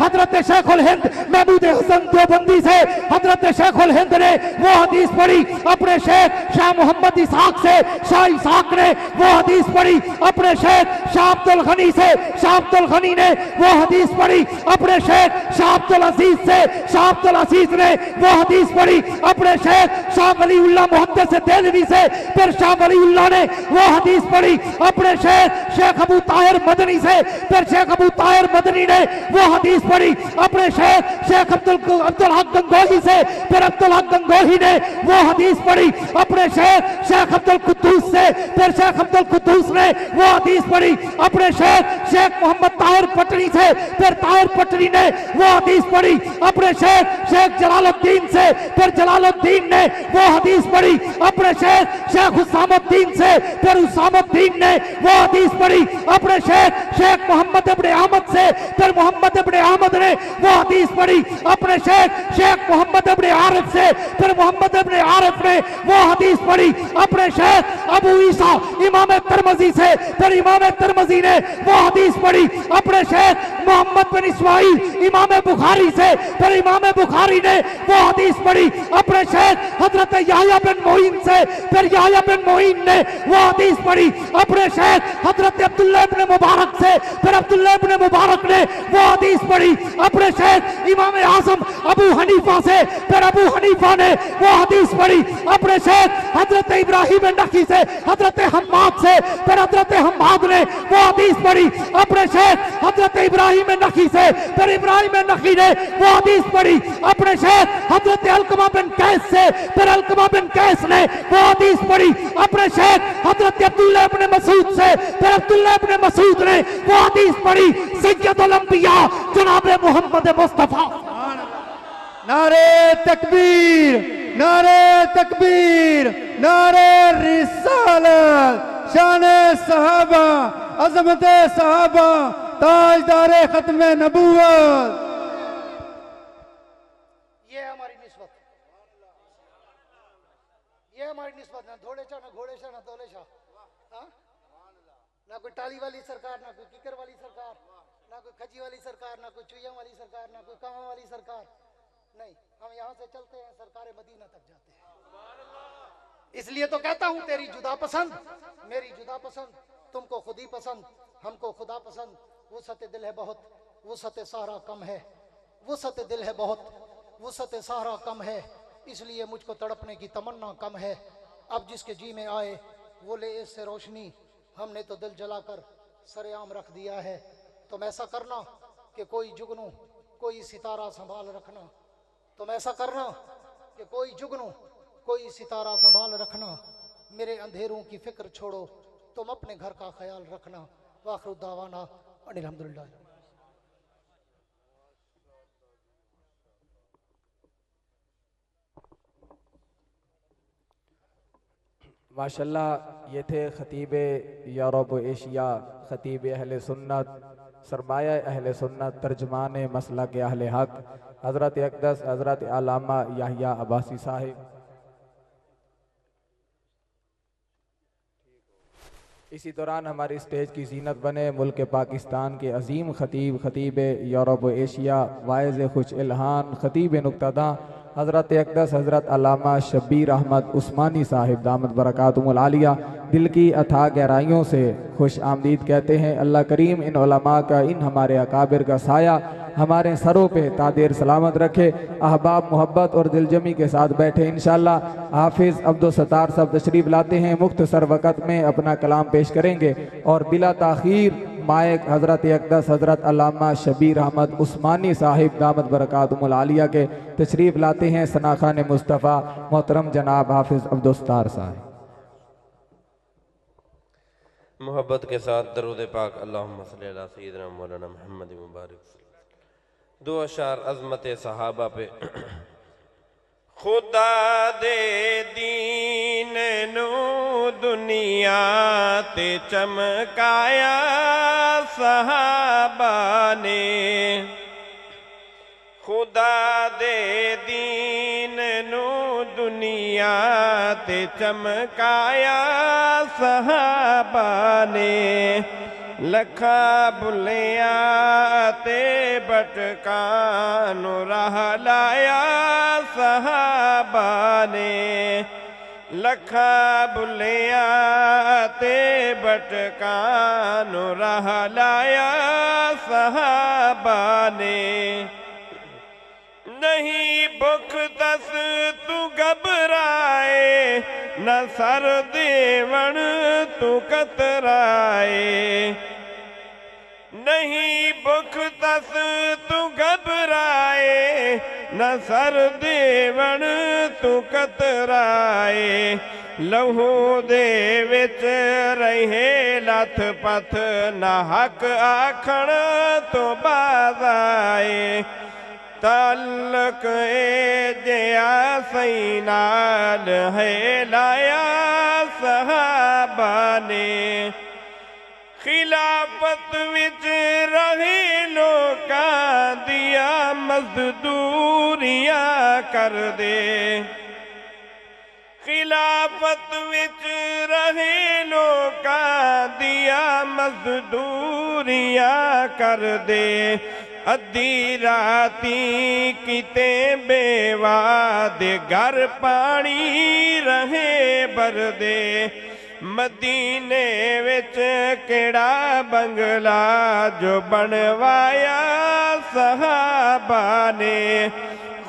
हजरत शेखुल हिंद महमूद हसन देवबंदी से, हजरत शेखुल हिंद ने वो हदीस पढ़ी अपने शाह मोहम्मद इसाक से, शाह इसाक ने वो हदीस पढ़ी अपने शाह अब्दुल गनी से, शाह अब्दुल गनी ने वो हदीस पढ़ी अपने शाह अब्दुल अजीज से, शाह अब्दुल अजीज ने वो हदीस पढ़ी अपने शाह वलीउल्लाह मुहद्दिस देलवी से, फिर शाह वलीउल्लाह ने वो हदीस पढ़ी अपने शेख अबू ताहिर मदनी से, फिर शेख अबू ताहिर मदनी ने वो हदीस पढ़ी अपने शेख अब्दुल हक गंगोही से, फिर अब्दुल हक गंगोही ने वो हदीस पढ़ी अपने शेख अब्दुल कुद्दूस से, फिर शेख अब्दुल कुद्दूस ने वो हदीस पढ़ी अपने शेख मोहम्मद ताहिर पटनी से, फिर ताहिर पटनी ने वो हदीस पढ़ी अपने शेख जलालुद्दीन से, फिर जलालुद्दीन ने वो हदीस पढ़ी अपने शेख हुसामुद्दीन से, फिर हुसामुद्दीन ने वो हदीस पढ़ी अपने शेख मोहम्मद इब्न अहमद से, फिर मोहम्मद इब्न अहमद ने वो हदीस पढ़ी अपने शेख मोहम्मद इब्न आरिफ से, फिर मोहम्मद इब्न आरिफ ने वो हदीस पढ़ी अपने शेख अबू ईसा इमाम तिरमिज़ी से, फिर इमाम तिरमिज़ी ने वो हदीस पढ़ी अपने शेख मोहम्मद बिन इस्माइल इमाम बुखारी से, फिर इमाम बुखारी ने वो हदीस पढ़ी अपने शेख हजरत याह्या बिन मोइन से, फिर याह्या बिन मोइन ने वो हदीस पढ़ी अपने शेख हजरत अब्दुल्ला इब्न मुबारक से, फिर अब्दुल्ला इब्न मुबारक ने वो हदीस पढ़ी अपने शेख इमाम आज़म अबू हनीफा से, फिर अबू हनीफा ने वो हदीस पढ़ी अपने शेख हजरत इब्राहिम नखी से, हजरत हम्माद से, फिर हजरत हम्माद ने वो हदीस पढ़ी अपने शेख हजरत इब्राहिम नखी से, फिर इब्राहिम नखी ने वो हदीस पढ़ी अपने शेख हजरत अलकमा बिन कैस से, फिर अलकमा बिन कैस ने वो हदीस पढ़ी अपने शेख हजरत अब्दुल्ला इब्न मसूद से, फिर अब्दुल्ला इब्न मसूद ने वो हदीस पढ़ी सय्यदुल अंबिया जनाब मोहम्मद मुस्तफा। नारे तकबीर, नारे तकबीर, नारे रिसालत, शाने सहाबा, अजमत सहाबा, ताजदारे खत्म नबूवत। ये हमारी निस्बत, ये हमारी निस्बत। ना घोड़े शाह, ना घोड़े शाह, ना दौले शाह, ना कोई टाली वाली सरकार, ना कोई किकर वाली सरकार, ना कोई खजी वाली सरकार, ना कोई चुईया वाली सरकार, ना कोई कामा वाली सरकार। नहीं, हम यहाँ से चलते हैं, सरकार मदीना तक जाते हैं। इसलिए तो कहता हूं, तेरी जुदा पसंद मेरी जुदा पसंद, तुमको खुद ही पसंद हमको खुदा पसंद। वुसअत दिल है बहुत, वुसअत सहरा कम है, वुसअत दिल है बहुत, वुसअत सहरा कम है, इसलिए मुझको तड़पने की तमन्ना कम है। अब जिसके जी में आए वो ले इससे रोशनी, हमने तो दिल जलाकर सरेआम रख दिया है। तुम ऐसा करना कि कोई जुगनू कोई सितारा संभाल रखना, तुम ऐसा करना कि कोई जुगनू कोई सितारा संभाल रखना। मेरे अंधेरों की फिक्र छोड़ो, तुम अपने घर का ख्याल रखना। वाखिर दावाना अनिल हम्दुलिल्लाह। माशाल्लाह, ये थे खतीब यूरोप एशिया, खतीब अहले सुन्नत, सरमाया अहले सुन्नत, तर्जमान मसला के अहले हक, हज़रत अक़दस हज़रत अल्लामा याहिया अब्बासी साहिब। इसी दौरान हमारी स्टेज की जीनत बने मुल्क पाकिस्तान के अजीम खतीब, खतीब यूरोप एशिया, वाइज़ खुश इल्हान, खतीब नुक्तादा, हज़रत अक़दस हज़रत अल्लामा शब्बीर अहमद उस्मानी साहिब दामद बरकातुहुल आलिया। दिल की अथाह गहराइयों से खुश आमदीद कहते हैं। अल्लाह करीम इन उलमा का, इन हमारे अकाबिर का साया हमारे सरों पे तादेर सलामत रखे। अहबाब मोहब्बत और दिलजमी के साथ बैठे। इंशाअल्लाह हाफिज़ अब्दुल सत्तार साहब तशरीफ़ लाते हैं, मुख्तसर वक़्त में अपना कलाम पेश करेंगे और बिला ताख़ीर मायक हज़रत अक़दस हज़रत अल्लामा शब्बीर अहमद उस्मानी साहिब दामद बरकातुहुल आलिया के तशरीफ़ लाते हैं। सनाखान मुस्तफ़ा मोहतरम जनाब हाफिज़ अब्दुल सत्तार साहब। मोहब्बत के साथ दरूद पाक अल्लाहुम्मा सल्ली अला सय्यिदिना मौलाना मुहम्मद मुबारक। दो अशार अज़मत सहाबा पे। खुदा दे दीन नू दुनिया ते चमकाया सहाबा ने, खुदा दे दीन नू दुनिया ते चमकाया सहाबा ने, लखा बुलिया ते भटकां राह लाया सहाबा ने, लखा बुलिया ते भटकां राह लाया सहाबा ने। नहीं भुख दस तू घबराए, न सर देवण तू कतराए, नहीं भुख दस तू घबराए, न सर देवण तू कतराए, लहू दे विच रहे लथ पथ, ना हक आखण तो बाज आए, ताल्लुक ए जिया सही नाल है लाया सहाबा ने, खिलाफत विच रहे लोकां दिया मजदूरियां कर दे, खिलाफत विच रहे लोकां दिया मजदूरियां कर दे, अद्धी राती किते बेवा दे घर पानी रहे बरदे, मदीने विच केड़ा बंगला जो बनवाया सहाबा ने,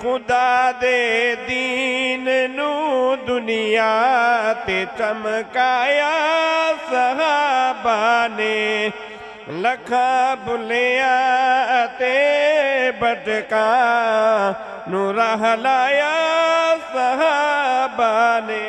खुदा दे दीन नू दुनिया ते चमकाया सहाबा ने, लखा बुलिया ते भटकां राह लाया सहाबा ने।